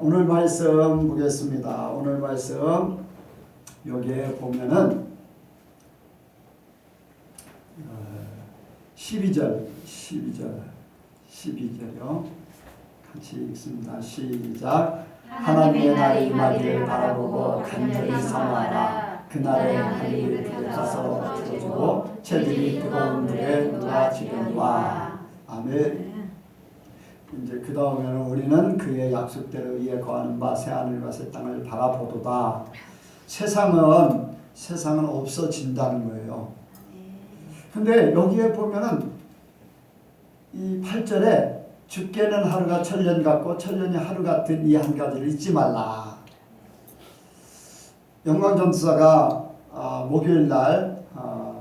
오늘 말씀 보겠습니다. 오늘 말씀 여기에 보면은 12절요. 같이 읽습니다. 시작. 하나님의 날이 임하기를 바라보고 간절히 사모하라. 그날에 하늘이 펴져서 젖어주고 채들이 뜨거운 물에 누가 지려니와. 아멘. 이제 이제 그 다음에는 우리는 그의 약속대로 위에 거하는 바 새 하늘과 새 땅을 바라보도다. 세상은 없어진다는 거예요. 근데 여기에 보면은 이 8절에 죽게는 하루가 천년 같고 천년이 하루 같은 이 한 가지를 잊지 말라. 영광전도사가 목요일 날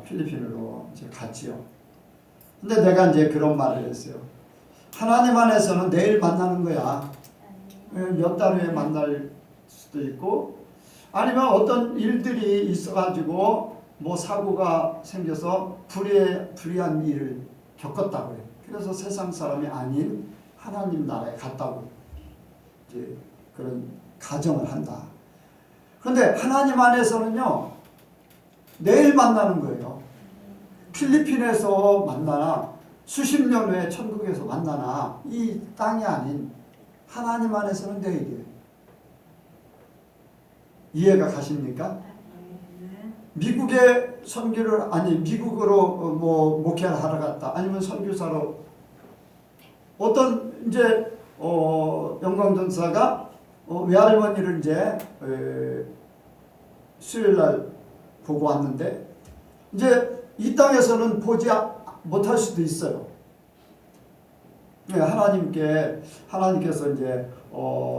필리핀으로 이제 갔지요. 근데 내가 이제 그런 말을 했어요. 하나님 안에서는 내일 만나는 거야. 몇 달 후에 만날 수도 있고, 아니면 어떤 일들이 있어가지고 뭐 사고가 생겨서 불의한 일을 겪었다고 해요. 그래서 세상 사람이 아닌 하나님 나라에 갔다고 이제 그런 가정을 한다. 그런데 하나님 안에서는요, 내일 만나는 거예요. 필리핀에서 만나나 수십 년 후에 천국에서 만나나 이 땅이 아닌 하나님 안에서는 내일이에요. 이해가 가십니까? 미국에 선교를 미국으로 뭐 목회를 하러 갔다, 아니면 선교사로 어떤 이제 영광전사가 외할머니를 이제 수요일 날 보고 왔는데 이제 이 땅에서는 보지 못할 수도 있어요. 하나님께서 이제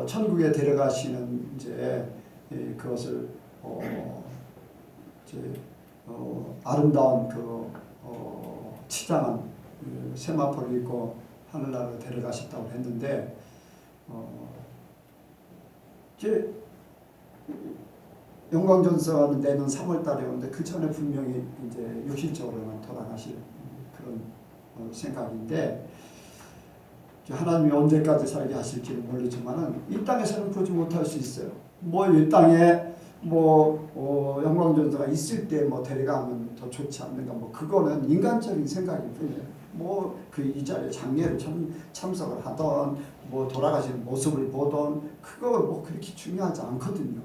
천국에 데려가시는 이제 그것을 아름다운 그 치장한 세마포를 입고 하늘나라로 데려가셨다고 했는데 이제 영광전사는 내년 3월 달에 오는데 그 전에 분명히 이제 육신적으로는 돌아가실 그런 생각인데, 하나님이 언제까지 살게 하실지는 모르지만은 이 땅에서는 보지 못할 수 있어요. 뭐 이 땅에 영광전사가 있을 때 뭐 데려가면 더 좋지 않는가, 뭐 그거는 인간적인 생각일 뿐이에요. 뭐 그 이 자리에 장례를 참석을 하던 뭐 돌아가시는 모습을 보던 그거 뭐 그렇게 중요하지 않거든요.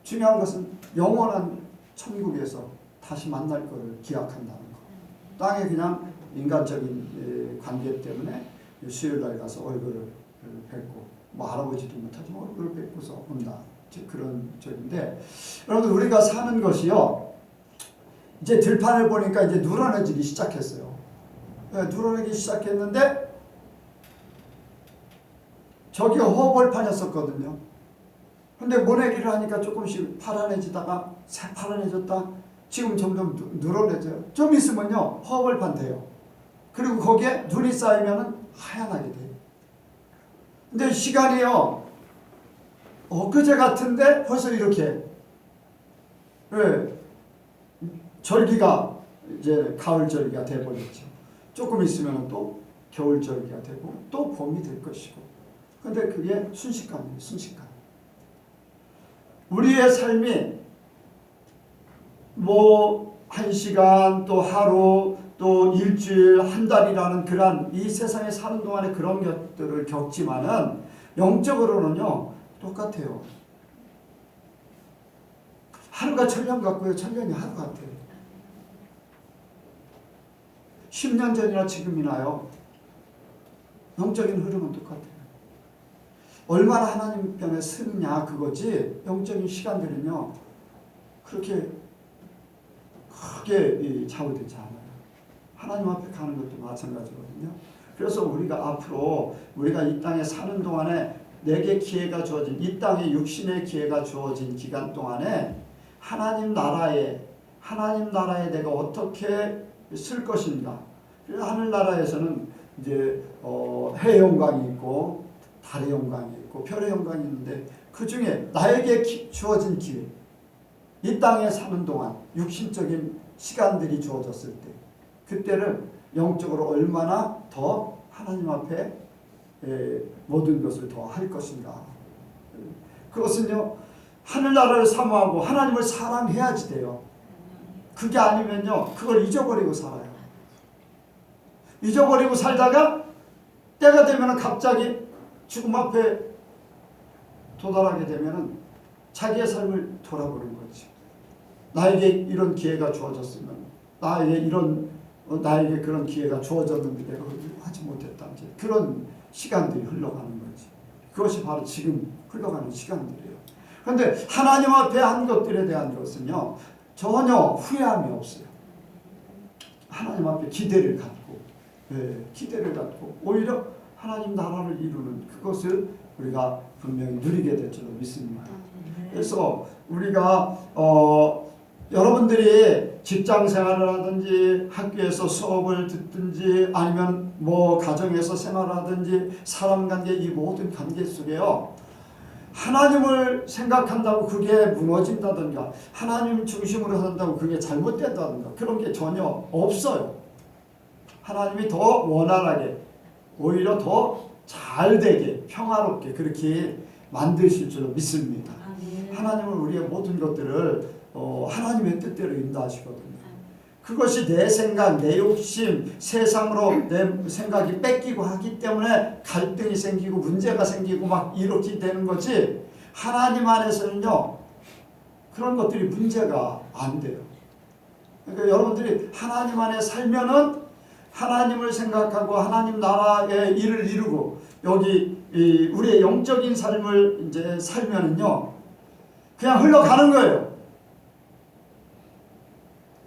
중요한 것은 영원한 천국에서 다시 만날 것을 기약한다는 거. 땅에 그냥 인간적인 관계 때문에 수요일 날 가서 얼굴을 뵙고, 뭐 알아보지도 못하지만 얼굴을 뵙고서 온다. 그런 적인데, 여러분 우리가 사는 것이요, 이제 들판을 보니까 이제 누런해지기 시작했어요. 누런해지기 시작했는데 저기 허벌판이었었거든요. 근데 모내기를 하니까 조금씩 파란해지다가 새파란해졌다. 지금 점점 누런해져요. 좀 있으면요 허벌판 돼요. 그리고 거기에 눈이 쌓이면은 하얀하게 돼요. 근데 시간이요 엊그제 같은데 벌써 이렇게 절기가 이제 가을 절기가 돼버렸죠. 조금 있으면 또 겨울 절기가 되고 또 봄이 될 것이고. 근데 그게 순식간이에요. 순식간. 우리의 삶이 뭐 1시간 또 하루 또 일주일 한 달이라는 그런 이 세상에 사는 동안에 그런 것들을 겪지만은 영적으로는요 똑같아요. 하루가 천년 같고요, 천년이 하루 같아요. 10년 전이나 지금이나요 영적인 흐름은 똑같아요. 얼마나 하나님 편에 서느냐 그거지, 영적인 시간들은요 그렇게 크게 좌우되지 않아요. 하나님 앞에 가는 것도 마찬가지거든요. 그래서 우리가 앞으로 우리가 이 땅에 사는 동안에 내게 기회가 주어진, 이 땅에 육신의 기회가 주어진 기간 동안에 하나님 나라에 내가 어떻게 쓸 것인가. 그래서 하늘나라에서는 이제 해의 영광이 있고 달의 영광이 있고 별의 영광이 있는데, 그 중에 나에게 주어진 기회, 이 땅에 사는 동안 육신적인 시간들이 주어졌을 때, 그때를 영적으로 얼마나 더 하나님 앞에 모든 것을 더 할 것인가. 그것은요 하늘나라를 사모하고 하나님을 사랑해야지 돼요. 그게 아니면요 그걸 잊어버리고 살아요. 잊어버리고 살다가 때가 되면 갑자기 죽음 앞에 도달하게 되면 자기의 삶을 돌아보는 거지. 나에게 이런 기회가 주어졌으면, 나에게 이런 나에게 그런 기회가 주어졌는데 내가 하지 못했다. 이제 그런 시간들이 흘러가는 거지. 그것이 바로 지금 흘러가는 시간들이에요. 그런데 하나님 앞에 한 것들에 대한 것은요, 전혀 후회함이 없어요. 하나님 앞에 기대를 갖고, 기대를 갖고 오히려 하나님 나라를 이루는 그것을 우리가 분명히 누리게 될 줄로 믿습니다. 그래서 우리가 여러분들이 직장 생활을 하든지 학교에서 수업을 듣든지 아니면 뭐 가정에서 생활을 하든지 사람 관계, 이 모든 관계 속에요, 하나님을 생각한다고 그게 무너진다든가 하나님 중심으로 산다고 그게 잘못된다든가 그런 게 전혀 없어요. 하나님이 더 원활하게 오히려 더 잘되게 평화롭게 그렇게 만드실 줄로 믿습니다. 하나님은 우리의 모든 것들을 하나님의 뜻대로 인도하시거든요. 그것이 내 생각, 내 욕심, 세상으로 내 생각이 뺏기고 하기 때문에 갈등이 생기고 문제가 생기고 막 이렇게 되는 거지, 하나님 안에서는요 그런 것들이 문제가 안 돼요. 그러니까 여러분들이 하나님 안에 살면은 하나님을 생각하고 하나님 나라의 일을 이루고 여기 우리의 영적인 삶을 이제 살면은요 그냥 흘러가는 거예요.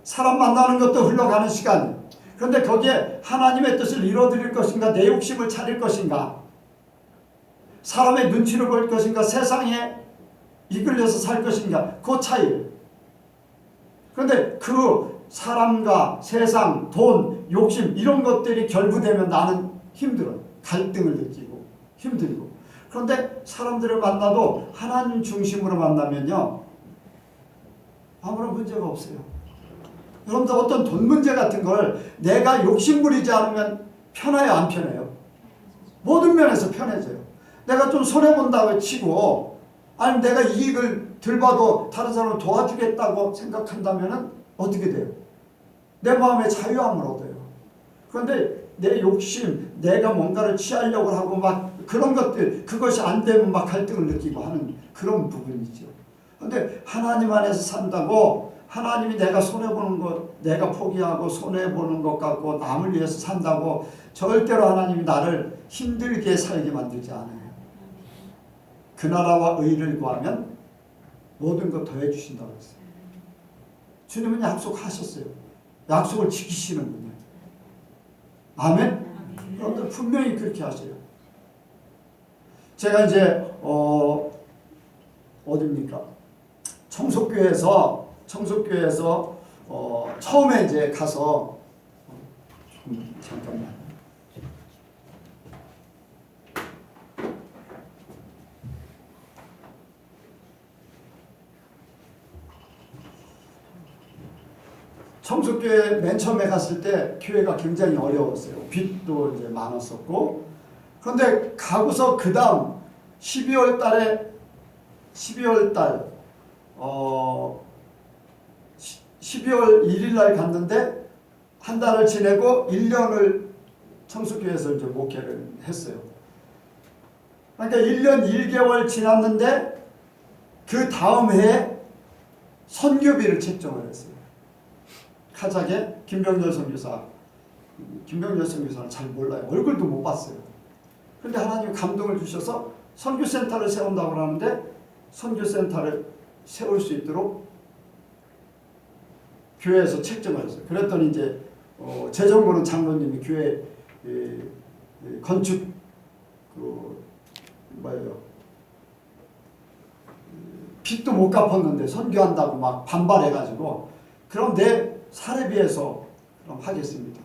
사람 만나는 것도 흘러가는 시간이에요. 그런데 거기에 하나님의 뜻을 이뤄드릴 것인가, 내 욕심을 차릴 것인가, 사람의 눈치를 볼 것인가, 세상에 이끌려서 살 것인가, 그 차이예요. 그런데 그 사람과 세상, 돈, 욕심 이런 것들이 결부되면 나는 힘들어요. 갈등을 느끼고 힘들고. 그런데 사람들을 만나도 하나님 중심으로 만나면요 아무런 문제가 없어요. 여러분들 어떤 돈 문제 같은 걸 내가 욕심 부리지 않으면 편해요, 안 편해요? 모든 면에서 편해져요. 내가 좀 손해본다고 치고 아니면 내가 이익을 덜 봐도 다른 사람을 도와주겠다고 생각한다면 어떻게 돼요? 내 마음에 자유함을 얻어요. 그런데 내 욕심, 내가 뭔가를 취하려고 하고 막 그런 것들, 그것이 안 되면 막 갈등을 느끼고 하는 그런 부분이죠. 그런데 하나님 안에서 산다고 하나님이 내가 손해보는 것, 내가 포기하고 손해보는 것 같고 남을 위해서 산다고 절대로 하나님이 나를 힘들게 살게 만들지 않아요. 그 나라와 의를 구하면 모든 것 더해 주신다고 했어요. 주님은 약속하셨어요. 약속을 지키시는 분이에요. 아멘? 여러분들 분명히 그렇게 하세요. 제가 이제 어디입니까? 청속교회에서 처음에 이제 가서 잠깐만. 청속교회 맨 처음에 갔을 때 교회가 굉장히 어려웠어요. 빚도 이제 많았었고. 그런데 가고서 그 다음 12월 달 12월 1일 날 갔는데 한 달을 지내고 1년을 청소교회에서 이제 목회를 했어요. 그러니까 1년 1개월 지났는데 그 다음 해에 선교비를 책정을 했어요. 카작의 김병렬 선교사. 김병렬 선교사는 잘 몰라요. 얼굴도 못 봤어요. 그런데 하나님 감동을 주셔서 선교센터를 세운다고 하는데 선교센터를 세울 수 있도록 교회에서 책정을 했어요. 그랬더니 이제 재정부는 장로님이 교회 건축 빚도 못 갚았는데 선교한다고 막 반발해가지고 그럼 내 사례비에서 그럼 하겠습니다.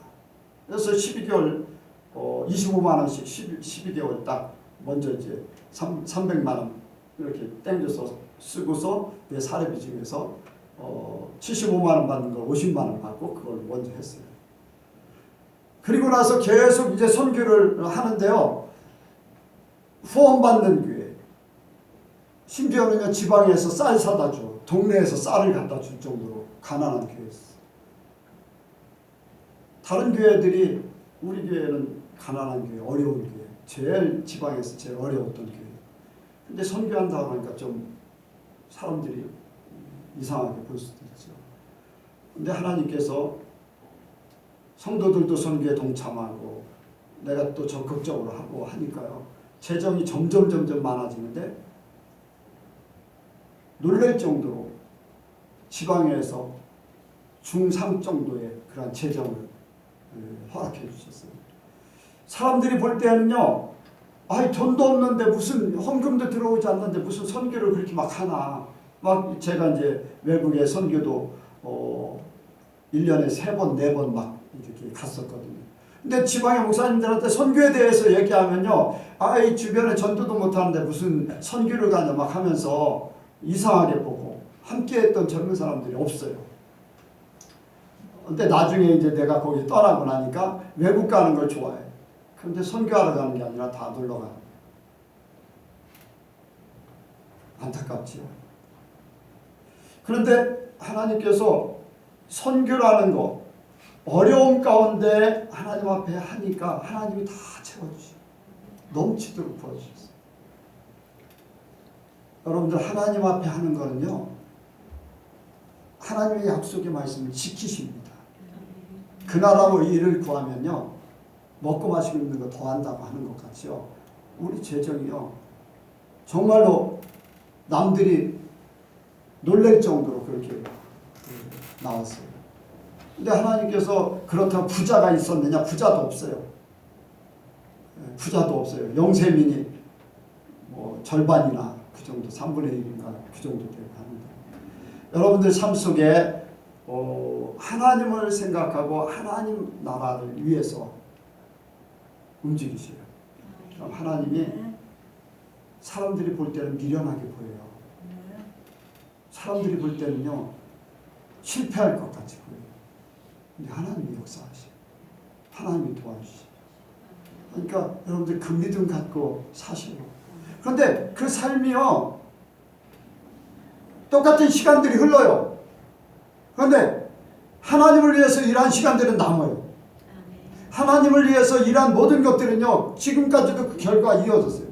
그래서 12개월 25만 원씩 12개월 딱 먼저 이제 300만 원 이렇게 땡겨서 쓰고서 내 사례비 중에서 75만 원 받는 걸 50만 원 받고 그걸 먼저 했어요. 그리고 나서 계속 이제 선교를 하는데요. 후원받는 교회. 심지어는요 지방에서 쌀 사다 줘. 동네에서 쌀을 갖다 줄 정도로 가난한 교회였어요. 다른 교회들이 우리 교회는 가난한 교회, 어려운 교회. 제일 지방에서 제일 어려웠던 교회. 근데 선교한다고 하니까 좀 사람들이 이상하게 볼 수도 있죠. 근데 하나님께서 성도들도 선교에 동참하고 내가 또 적극적으로 하고 하니까요. 재정이 점점 많아지는데 놀랄 정도로 지방에서 중3 정도의 그런 재정을 허락해 주셨어요. 사람들이 볼 때는요, 아이 돈도 없는데 무슨 헌금도 들어오지 않는데 무슨 선교를 그렇게 막 하나. 막 제가 이제 외국에 선교도 1년에 3번, 4번 막 이렇게 갔었거든요. 근데 지방의 목사님들한테 선교에 대해서 얘기하면요, 아이 주변에 전도도 못하는데 무슨 선교를 가냐 막 하면서 이상하게 보고 함께했던 젊은 사람들이 없어요. 근데 나중에 이제 내가 거기 떠나고 나니까 외국 가는 걸 좋아해. 그런데 선교하러 가는 게 아니라 다 놀러 가는. 안타깝지요. 그런데 하나님께서 선교라는 거 어려움 가운데 하나님 앞에 하니까 하나님이 다 채워주시고 넘치도록 부어주셨어요. 여러분들 하나님 앞에 하는 거는요, 하나님의 약속의 말씀을 지키십니다. 그 나라로 일을 구하면요, 먹고 마시고 있는 거 더한다고 하는 것 같죠. 우리 재정이요, 정말로 남들이 놀랄 정도로 그렇게 나왔어요. 근데 하나님께서 그렇다고 부자가 있었느냐? 부자도 없어요. 부자도 없어요. 영세민이 뭐 절반이나 그 정도, 3분의 1인가 그 정도 되고 하는데, 여러분들 삶 속에 하나님을 생각하고 하나님 나라를 위해서 움직이세요. 그럼 하나님이 사람들이 볼 때는 미련하게 보여요. 사람들이 볼 때는요, 실패할 것 같이 보여요. 근데 하나님이 역사하시고 하나님이 도와주시고, 그러니까 여러분들 그 믿음 갖고 사시고. 그런데 그 삶이요, 똑같은 시간들이 흘러요. 그런데 하나님을 위해서 일한 시간들은 남아요. 하나님을 위해서 일한 모든 것들은요, 지금까지도 그 결과가 이어졌어요.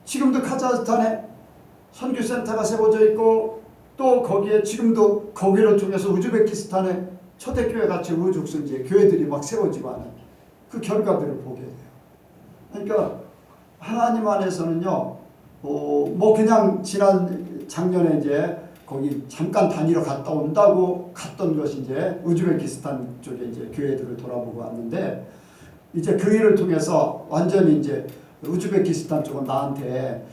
지금도 카자흐스탄에 선교센터가 세워져 있고, 또 거기에 지금도 거기를 통해서 우즈베키스탄에 초대교회 같이 우죽순지 교회들이 막 세워지고 하는 그 결과들을 보게 돼요. 그러니까 하나님 안에서는요, 뭐 그냥 작년에 이제 거기 잠깐 다니러 갔다 온다고 갔던 것이 이제 우즈베키스탄 쪽에 이제 교회들을 돌아보고 왔는데, 이제 그 일을 통해서 완전히 이제 우즈베키스탄 쪽은 나한테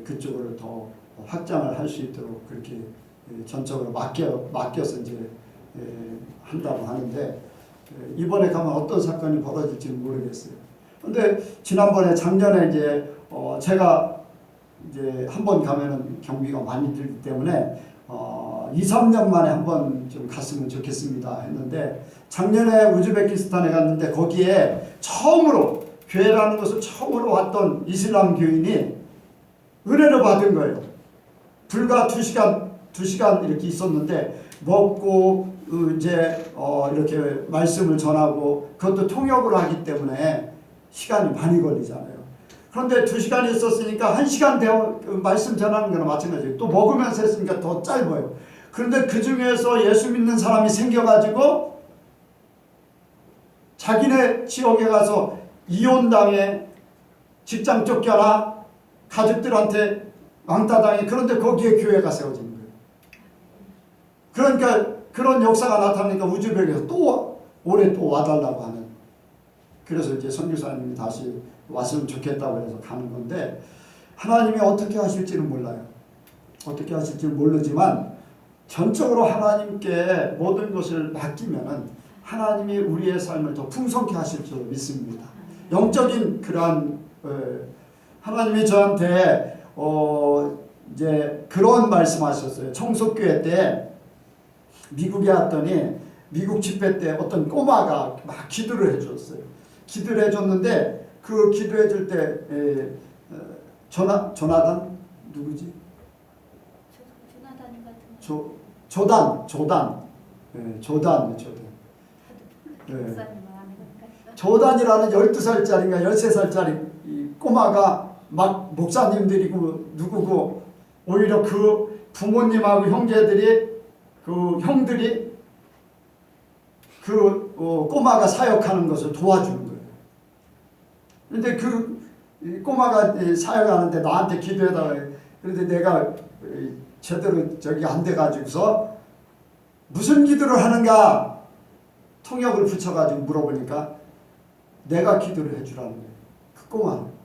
그쪽으로 더 확장을 할 수 있도록 그렇게 전적으로 맡겨서 이제 한다고 하는데, 이번에 가면 어떤 사건이 벌어질지는 모르겠어요. 근데 지난번에 작년에 이제 제가 이제 한번 가면은 경비가 많이 들기 때문에 2, 3년 만에 한번 좀 갔으면 좋겠습니다 했는데, 작년에 우즈베키스탄에 갔는데 거기에 처음으로 교회라는 것을 처음으로 왔던 이슬람 교인이 은혜를 받은 거예요. 불과 2시간 이렇게 있었는데 먹고 이제 이렇게 말씀을 전하고, 그것도 통역을 하기 때문에 시간이 많이 걸리잖아요. 그런데 2시간이 있었으니까 1시간 말씀 전하는 거나 마찬가지예요. 또 먹으면서 했으니까 더 짧아요. 그런데 그 중에서 예수 믿는 사람이 생겨가지고 자기네 지역에 가서 이혼당해, 직장 쫓겨나, 가족들한테 왕따당해. 그런데 거기에 교회가 세워지는 거예요. 그러니까 그런 역사가 나타나니까 우즈벡에서 또 올해 또 와달라고 하는, 그래서 이제 선교사님이 다시 왔으면 좋겠다고 해서 가는 건데, 하나님이 어떻게 하실지는 몰라요. 어떻게 하실지는 모르지만 전적으로 하나님께 모든 것을 맡기면은 하나님이 우리의 삶을 더 풍성케 하실 줄 믿습니다. 영적인 그러한 하나님이 저한테 이제 그런 말씀하셨어요. 청소교회 때 미국에 왔더니 미국 집회 때 어떤 꼬마가 막 기도를 해줬어요. 기도를 해줬는데 그 기도해줄 때 조나단 누구지? 조단. 조단이라는 12살짜리인가 13살짜리 이 꼬마가 막 목사님들이고 누구고, 오히려 그 부모님하고 형제들이, 그 형들이 그 꼬마가 사역하는 것을 도와주는 거예요. 그런데 이 꼬마가 사역하는데 나한테 기도해달라. 그런데 내가 제대로 저기 안 돼가지고서 무슨 기도를 하는가 통역을 붙여가지고 물어보니까 내가 기도를 해주라는 거예요. 그 꼬마는.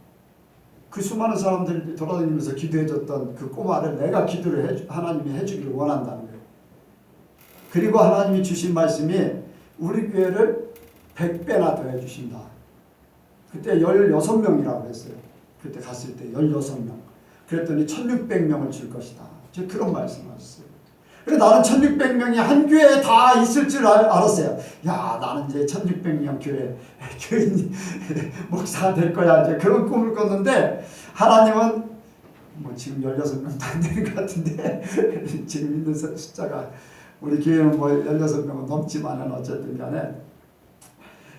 그 수많은 사람들이 돌아다니면서 기도해줬던 그 꼬마를 내가 기도를 하나님이 해주기를 원한다는 거예요. 그리고 하나님이 주신 말씀이 우리 교회를 100배나 더 해주신다. 그때 16명이라고 했어요. 그때 갔을 때 16명. 그랬더니 1600명을 줄 것이다. 그런 말씀하셨어요. 그래서 나는 1600명이 한 교회에 다 있을 줄 알았어요. 야, 나는 이제 1600명 교인 목사가 될 거야. 이제 그런 꿈을 꿨는데 하나님은 뭐 지금 16명도 안 되는 것 같은데 지금 있는 숫자가 우리 교회는 뭐 16명은 넘지만은 어쨌든 간에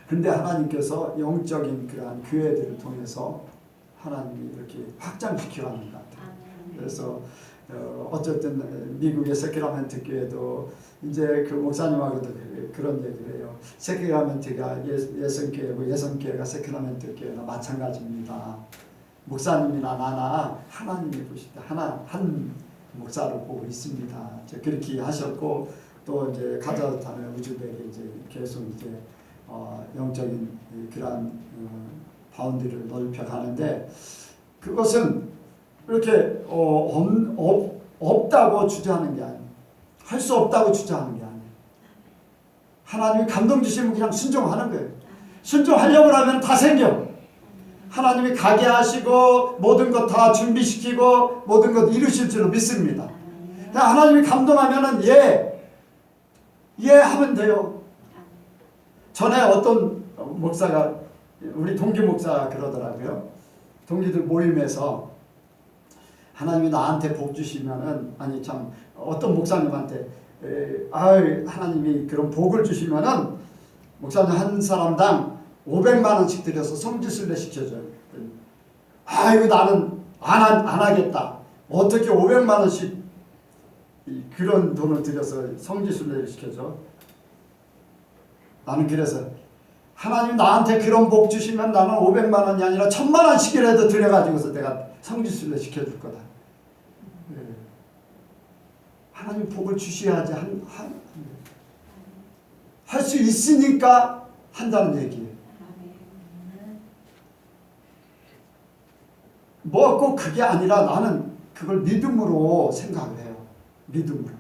근데 하나님께서 영적인 그러한 교회들을 통해서 하나님이 이렇게 확장시켜 가는 것 같아요. 그래서 어쨌든 미국의 세크라멘트 교회도 이제 그 목사님하고도 그런 얘기를 해요. 세크라멘트가 예성교회고 예성교회가 세크라멘트 교회나 마찬가지입니다. 목사님이나 나나 하나님이 보실 때 한 목사를 보고 있습니다. 그렇게 하셨고 또 이제 카자흐스탄의 우즈벡에 이제 계속 이제 영적인 그러한 바운드리를 넓혀가는데 그것은 이렇게 없다고 주장하는 게 아니에요. 할 수 없다고 주장하는 게 아니에요. 하나님이 감동 주시면 그냥 순종하는 거예요. 순종하려고 하면 다 생겨. 하나님이 가게 하시고 모든 것 다 준비시키고 모든 것 이루실 줄로 믿습니다. 그냥 하나님이 감동하면은 예 하면 돼요. 전에 어떤 목사가 우리 동기 목사가 그러더라고요. 동기들 모임에서 하나님이 나한테 복 주시면은 아니 참 어떤 목사님한테 하나님이 그런 복을 주시면은 목사님 한 사람당 500만 원씩 들여서 성지순례 시켜줘요. 이거 나는 안 하겠다. 어떻게 500만 원씩 그런 돈을 들여서 성지순례를 시켜줘? 나는 그래서 하나님 나한테 그런 복 주시면 나는 500만 원이 아니라 1000만 원씩이라도 들여가지고서 내가 성지순례 시켜줄 거다. 하나님 복을 주셔야지 할 수 있으니까 한다는 얘기예요. 뭐 꼭 그게 아니라 나는 그걸 믿음으로 생각을 해요. 믿음으로.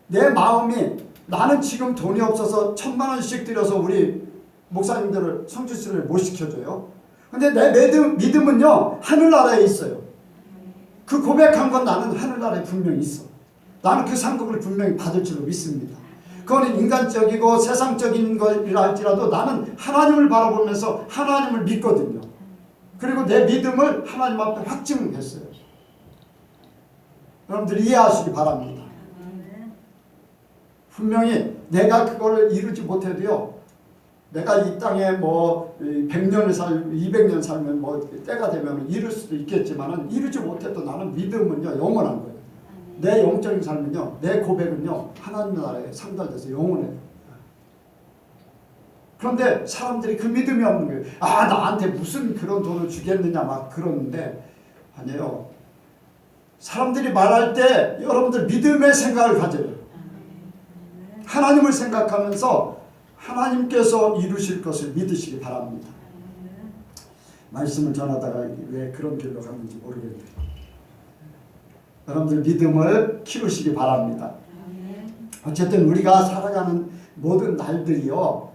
내 마음이 나는 지금 돈이 없어서 1000만 원씩 들여서 우리 목사님들을 성지순례를 못 시켜줘요. 근데 내 믿음은요 하늘나라에 있어요. 그 고백한 건 나는 하늘나라에 분명히 있어. 나는 그 상급을 분명히 받을 줄로 믿습니다. 그거는 인간적이고 세상적인 것이라 할지라도 나는 하나님을 바라보면서 하나님을 믿거든요. 그리고 내 믿음을 하나님 앞에 확증했어요. 여러분들이 이해하시기 바랍니다. 분명히 내가 그거를 이루지 못해도요. 내가 이 땅에 뭐 100년을 살고 200년 살면 뭐 때가 되면 이룰 수도 있겠지만은 이루지 못해도 나는 믿음은요 영원한 거예요. 내 영적인 삶은요, 내 고백은요 하나님 나라에 상달돼서 영원해요. 그런데 사람들이 그 믿음이 없는 거예요. 나한테 무슨 그런 돈을 주겠느냐 막 그러는데 아니에요. 사람들이 말할 때 여러분들 믿음의 생각을 가져요. 하나님을 생각하면서 하나님께서 이루실 것을 믿으시기 바랍니다. 말씀을 전하다가 왜 그런 길로 갔는지 모르겠네요. 여러분들 믿음을 키우시기 바랍니다. 어쨌든 우리가 살아가는 모든 날들이요.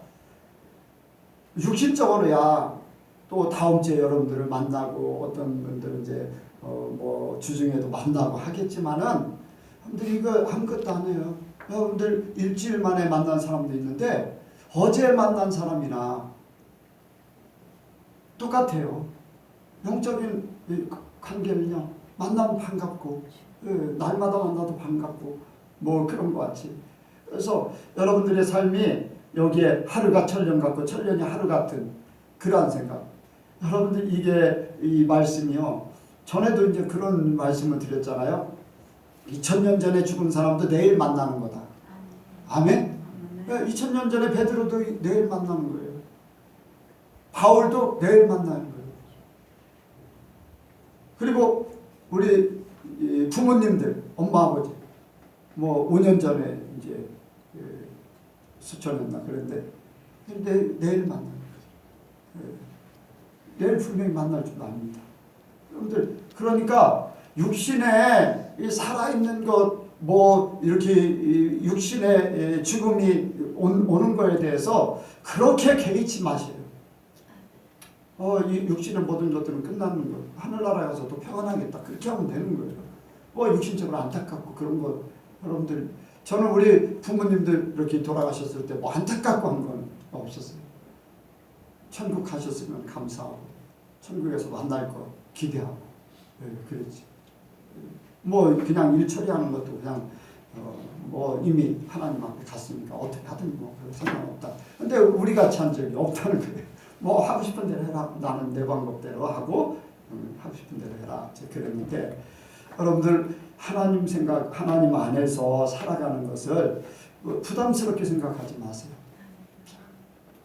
육신적으로야 또 다음 주에 여러분들을 만나고 어떤 분들은 이제 뭐 주중에도 만나고 하겠지만은 여러분들 이거 아무것도 안 해요. 여러분들 일주일 만에 만난 사람도 있는데 어제 만난 사람이나 똑같아요. 영적인 관계는요. 만나면 반갑고 날마다 만나도 반갑고 뭐 그런 것 같이. 그래서 여러분들의 삶이 여기에 하루가 천년 같고 천년이 하루 같은 그러한 생각. 여러분들 이게 이 말씀이요. 전에도 이제 그런 말씀을 드렸잖아요. 2000년 전에 죽은 사람도 내일 만나는 거다. 아멘? 예, 2000년 전에 베드로도 내일 만나는 거예요. 바울도 내일 만나는 거예요. 그리고 우리 부모님들, 엄마, 아버지, 뭐 5년 전에 이제 수천했나 그런데 내일 만나는 거예요. 내일 분명히 만날 줄 압니다. 여러분들, 그러니까 육신에 이 살아있는 것, 뭐 이렇게 육신의 죽음이 오는 거에 대해서 그렇게 개의치 마세요. 이 육신의 모든 것들은 끝나는 거. 하늘나라에 가서 또 평안하겠다. 그렇게 하면 되는 거예요. 육신적으로 안타깝고 그런 거. 여러분들, 저는 우리 부모님들 이렇게 돌아가셨을 때 뭐 안타깝고 한 건 없었어요. 천국 가셨으면 감사하고 천국에서 만날 거 기대하고 그랬지. 뭐 그냥 일 처리하는 것도 그냥 뭐 이미 하나님 앞에 갔으니까 어떻게 하든 뭐 상관없다. 근데 우리 같이 한 적이 없다는 거예요. 뭐 하고 싶은 대로 해라. 나는 내 방법대로 하고 하고 싶은 대로 해라. 그랬는데 여러분들, 하나님 생각, 하나님 안에서 살아가는 것을 부담스럽게 생각하지 마세요.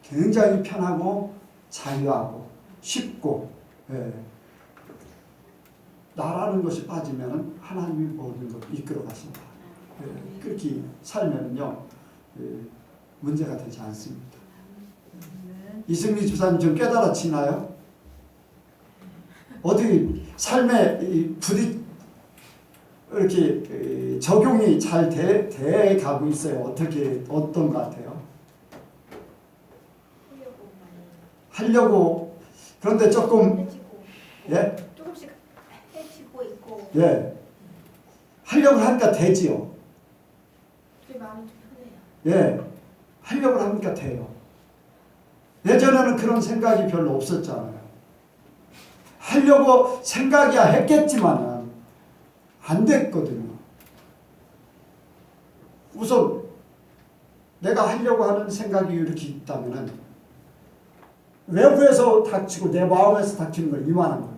굉장히 편하고 자유하고 쉽고, 나라는 것이 빠지면 하나님이 모든 걸 이끌어 가신다. 그렇게 살면요 문제가 되지 않습니다. 이승리 집사님 좀 깨달아지나요? 어디 삶에 이렇게 적용이 잘 돼 가고 있어요. 어떤 것 같아요? 하려고. 그런데 조금 조금씩 해지고 있고 하려고 하니까 되지요. 제 마음이 좀 편해요. 하려고 하니까 돼요. 예전에는 그런 생각이 별로 없었잖아요. 하려고 생각이야 했겠지만은 안 됐거든요. 우선 내가 하려고 하는 생각이 이렇게 있다면은 외부에서 닥치고 내 마음에서 닥치는 걸 이만한 거예요.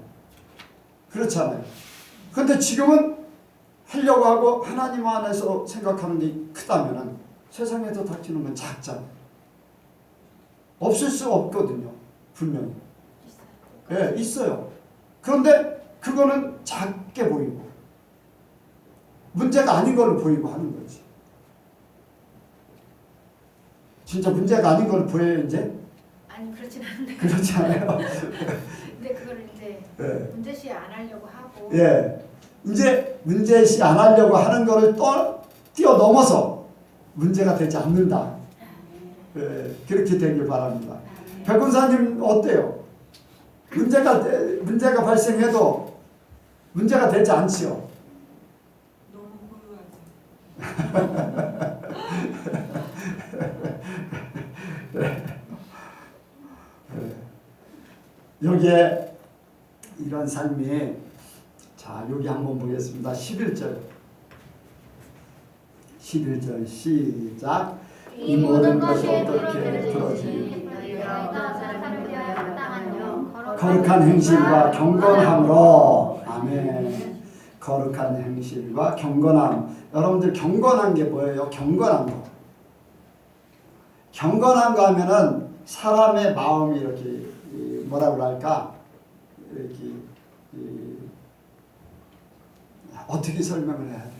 그렇잖아요. 그런데 지금은 하려고 하고 하나님 안에서 생각하는 게 크다면은 세상에서 닥치는 건 작잖아요. 없을 수 없거든요. 분명히. 있어요. 그런데 그거는 작게 보이고 문제가 아닌 걸로 보이고 하는 거지. 진짜 문제가 아닌 걸로 보여요, 이제? 아니 그렇진 않은데. 그렇지 않아요? 근데 그걸 이제 문제시 안 하려고 하고. 이제 문제시 안 하려고 하는 거를 뛰어넘어서 문제가 되지 않는다. 그렇게 되길 바랍니다. 백군사님 어때요? 문제가 발생해도 문제가 되지 않지요? 너무 고요하죠. 여기에 이런 삶이, 자 여기 한번 보겠습니다. 11절 시작. 이 모든 것이 어떻게 들어지니 거룩한 행실과 경건함으로. 아멘. 거룩한 행실과 경건함. 여러분들 경건한 게 뭐예요? 경건한 거. 경건한 거 하면은 사람의 마음이 이렇게 뭐라고 할까? 이렇게 어떻게 설명을 해야 될까?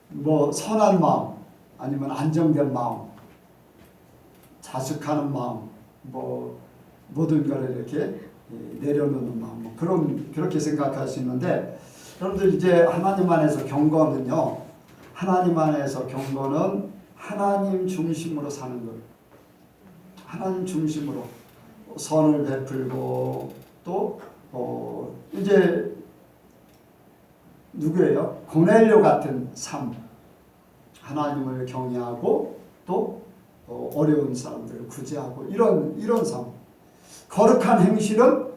뭐 선한 마음, 아니면 안정된 마음, 자숙하는 마음, 뭐 모든 걸 이렇게 내려놓는 마음, 뭐 그렇게 생각할 수 있는데, 여러분들 이제 하나님 안에서 경건은요, 하나님 안에서 경건은 하나님 중심으로 사는 거예요. 하나님 중심으로 선을 베풀고 또 이제 누구예요? 고넬료 같은 삶, 하나님을 경외하고 또 어려운 사람들을 구제하고 이런 삶. 거룩한 행실은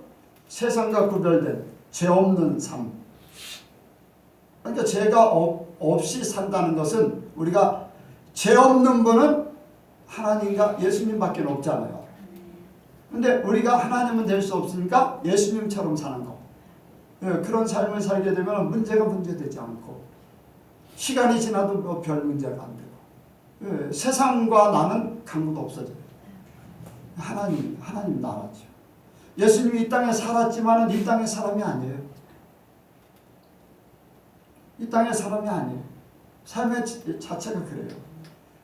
세상과 구별된 죄 없는 삶. 그러니까 죄가 없이 산다는 것은, 우리가 죄 없는 분은 하나님과 예수님밖에 없잖아요. 근데 우리가 하나님은 될 수 없으니까 예수님처럼 사는 거. 그런 삶을 살게 되면 문제가 문제되지 않고, 시간이 지나도 뭐 별 문제가 안 되고, 예, 세상과 나는 강도도 없어져요. 하나님 나라죠. 예수님이 이 땅에 살았지만은 이 땅의 사람이 아니에요. 이 땅의 사람이 아니에요. 삶의 자체가 그래요.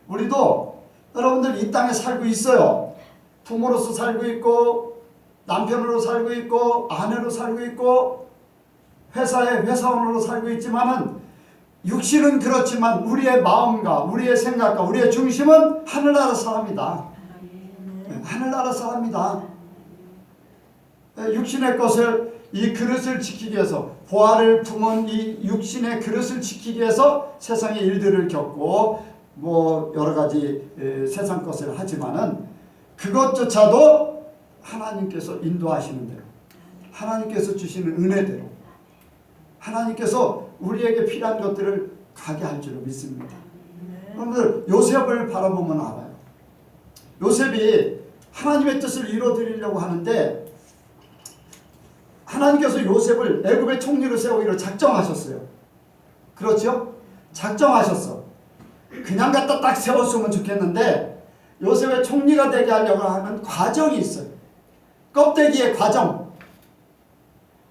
우리도 여러분들 이 땅에 살고 있어요. 부모로서 살고 있고, 남편으로 살고 있고, 아내로 살고 있고, 회사의 회사원으로 살고 있지만은 육신은 그렇지만 우리의 마음과 우리의 생각과 우리의 중심은 하늘나라 사람이다. 하늘나라 사람이다. 육신의 것을, 이 그릇을 지키기 위해서, 보화를 품은 이 육신의 그릇을 지키기 위해서 세상의 일들을 겪고 뭐 여러 가지 세상 것을 하지만은 그것조차도 하나님께서 인도하시는 대로, 하나님께서 주시는 은혜대로, 하나님께서 우리에게 필요한 것들을 가게 할 줄로 믿습니다. 여러분들 요셉을 바라보면 알아요. 요셉이 하나님의 뜻을 이루어드리려고 하는데 하나님께서 요셉을 애굽의 총리로 세우기로 작정하셨어요. 그렇죠? 작정하셨어. 그냥 갖다 딱 세웠으면 좋겠는데 요셉의 총리가 되게 하려고 하는 과정이 있어요. 껍데기의 과정.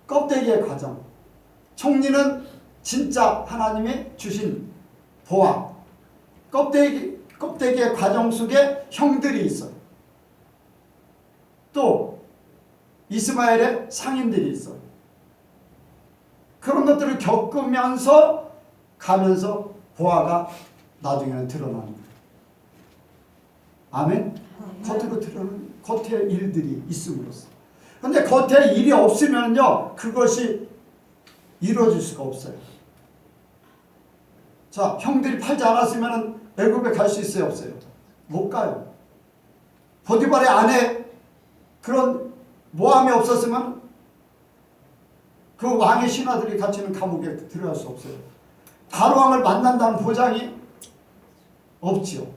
껍데기의 과정. 총리는 진짜 하나님이 주신 보화. 껍데기의 과정 속에 형들이 있어요. 또 이스마엘의 상인들이 있어요. 그런 것들을 겪으면서 가면서 보화가 나중에는 드러나는 거예요. 아멘? 겉으로 드러나는 겉에 일들이 있음으로써. 그런데 겉에 일이 없으면요 그것이 이루어질 수가 없어요. 자, 형들이 팔지 않았으면 애굽에 갈 수 있어요, 없어요? 못 가요. 보디발의 아내 그런 모함이 없었으면 그 왕의 신하들이 갇히는 감옥에 들어갈 수 없어요. 바로 왕을 만난다는 보장이 없지요.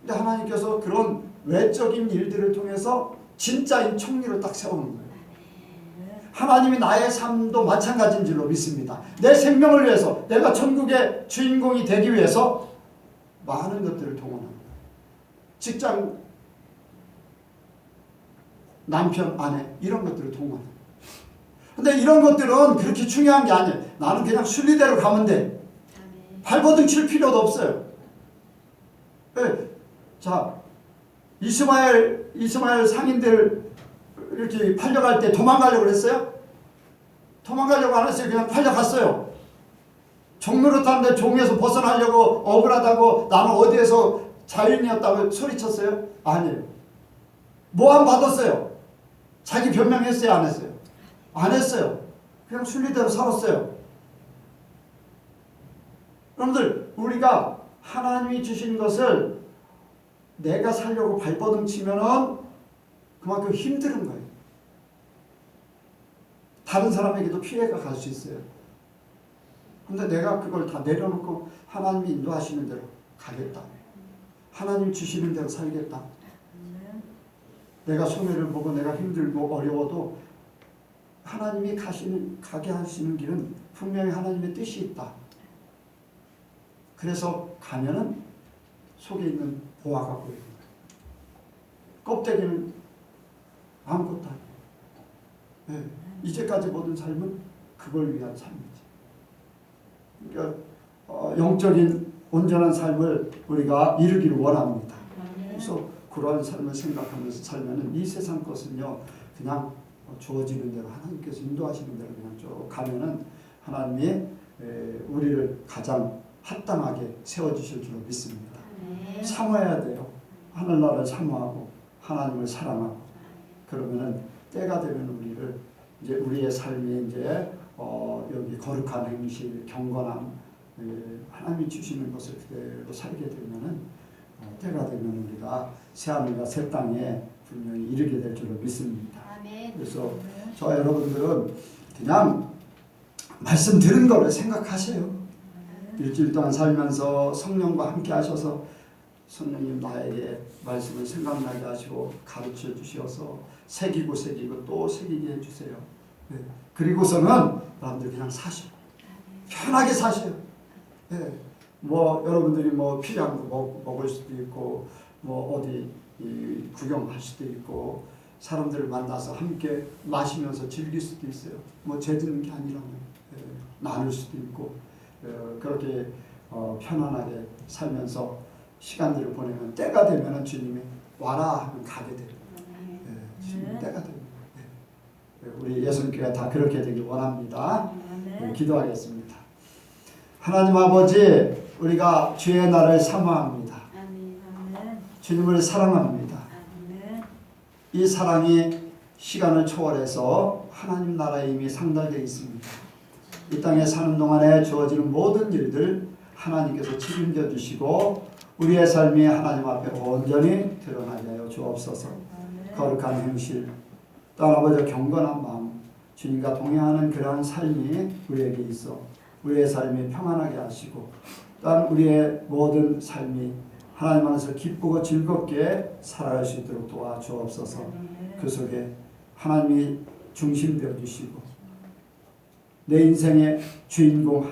근데 하나님께서 그런 외적인 일들을 통해서 진짜인 총리를 딱 세우는 거예요. 하나님이 나의 삶도 마찬가지인 줄로 믿습니다. 내 생명을 위해서, 내가 천국의 주인공이 되기 위해서 많은 것들을 동원합니다. 직장, 남편, 아내 이런 것들을 동원합니다. 근데 이런 것들은 그렇게 중요한 게 아니에요. 나는 그냥 순리대로 가면 돼. 발버둥 칠 필요도 없어요. 네. 자, 이스마엘 상인들 이렇게 팔려갈 때 도망가려고 했어요? 도망가려고 안 했어요. 그냥 팔려갔어요. 종로로 타는데 종에서 벗어나려고 억울하다고 나는 어디에서 자연이었다고 소리쳤어요? 아니에요. 모함 받았어요. 자기 변명했어요? 안 했어요? 안 했어요. 그냥 순리대로 살았어요. 여러분들 우리가 하나님이 주신 것을 내가 살려고 발버둥 치면은 그만큼 힘든 거예요. 다른 사람에게도 피해가 갈 수 있어요. 근데 내가 그걸 다 내려놓고 하나님이 인도하시는 대로 가겠다. 하나님 주시는 대로 살겠다. 내가 손해를 보고 내가 힘들고 어려워도 하나님이 가게 하시는 길은 분명히 하나님의 뜻이 있다. 그래서 가면은 속에 있는 보화가 보이는 거예요. 껍데기는 아무것도 아니에요. 네. 이제까지 모든 삶은 그걸 위한 삶이지. 그러니까 영적인 온전한 삶을 우리가 이루기를 원합니다. 그래서 그러한 삶을 생각하면서 살면은 이 세상 것은요 그냥 주어지는 대로 하나님께서 인도하시는 대로 그냥 쭉 가면은 하나님이 우리를 가장 합당하게 세워주실 줄로 믿습니다. 사모해야 돼요. 하늘나라를 사모하고 하나님을 사랑하고 그러면은 때가 되면 우리를 이제 우리의 삶이 이제 여기 거룩한 행실, 경건함, 하나님이 주시는 것을 그대로 살게 되면은 때가 되면 우리가 새 하늘과 새 땅에 분명히 이르게 될 줄로 믿습니다. 그래서 저 여러분들은 그냥 말씀 들은 거를 생각하세요. 일주일 동안 살면서 성령과 함께 하셔서 성령님 나에게 말씀을 생각나게 하시고 가르쳐 주셔서 새기고 또 새기게 해주세요. 네. 그리고서는 여러분들 그냥 사셔. 편하게 사셔요. 예. 뭐 여러분들이 뭐 필요한 거 먹을 수도 있고 뭐 어디 구경할 수도 있고 사람들을 만나서 함께 마시면서 즐길 수도 있어요. 뭐 재드는 게 아니라면 나눌 수도 있고 그렇게 편안하게 살면서 시간들을 보내면 때가 되면은 주님이 와라 하면 가게 돼요. 주님 때가 됩니다. 우리 예수님께가 다 그렇게 되길 원합니다. 기도하겠습니다. 하나님 아버지, 우리가 주의 날을 사모합니다. 주님을 사랑합니다. 이 사랑이 시간을 초월해서 하나님 나라에 이미 상달되어 있습니다. 이 땅에 사는 동안에 주어지는 모든 일들 하나님께서 책임져 주시고 우리의 삶이 하나님 앞에 온전히 드러나게 하여 주옵소서. 거룩한 행실, 또 아버지 경건한 마음, 주님과 동행하는 그러한 삶이 우리에게 있어 우리의 삶이 평안하게 하시고 또한 우리의 모든 삶이 하나님 안에서 기쁘고 즐겁게 살아갈 수 있도록 도와주옵소서. 그 속에 하나님이 중심되어 주시고 내 인생의 주인공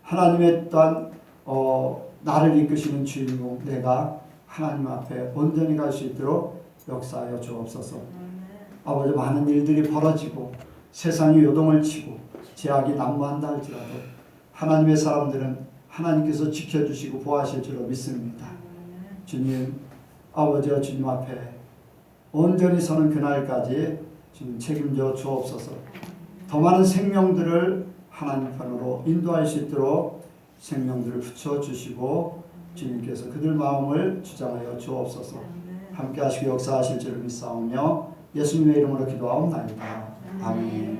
하나님의 또한 나를 이끄시는 주인공 내가 하나님 앞에 온전히 갈 수 있도록 역사하여 주옵소서. 아버지, 많은 일들이 벌어지고 세상이 요동을 치고 제약이 난무한다 할지라도 하나님의 사람들은 하나님께서 지켜주시고 보호하실 줄로 믿습니다. 주님, 아버지와 주님 앞에 온전히 서는 그날까지 주님 책임져 주옵소서. 더 많은 생명들을 하나님 편으로 인도할 수 있도록 생명들을 붙여주시고 주님께서 그들 마음을 주장하여 주옵소서. 함께 하시고 역사하실 줄을 믿사오며 예수님의 이름으로 기도하옵나이다. 아멘.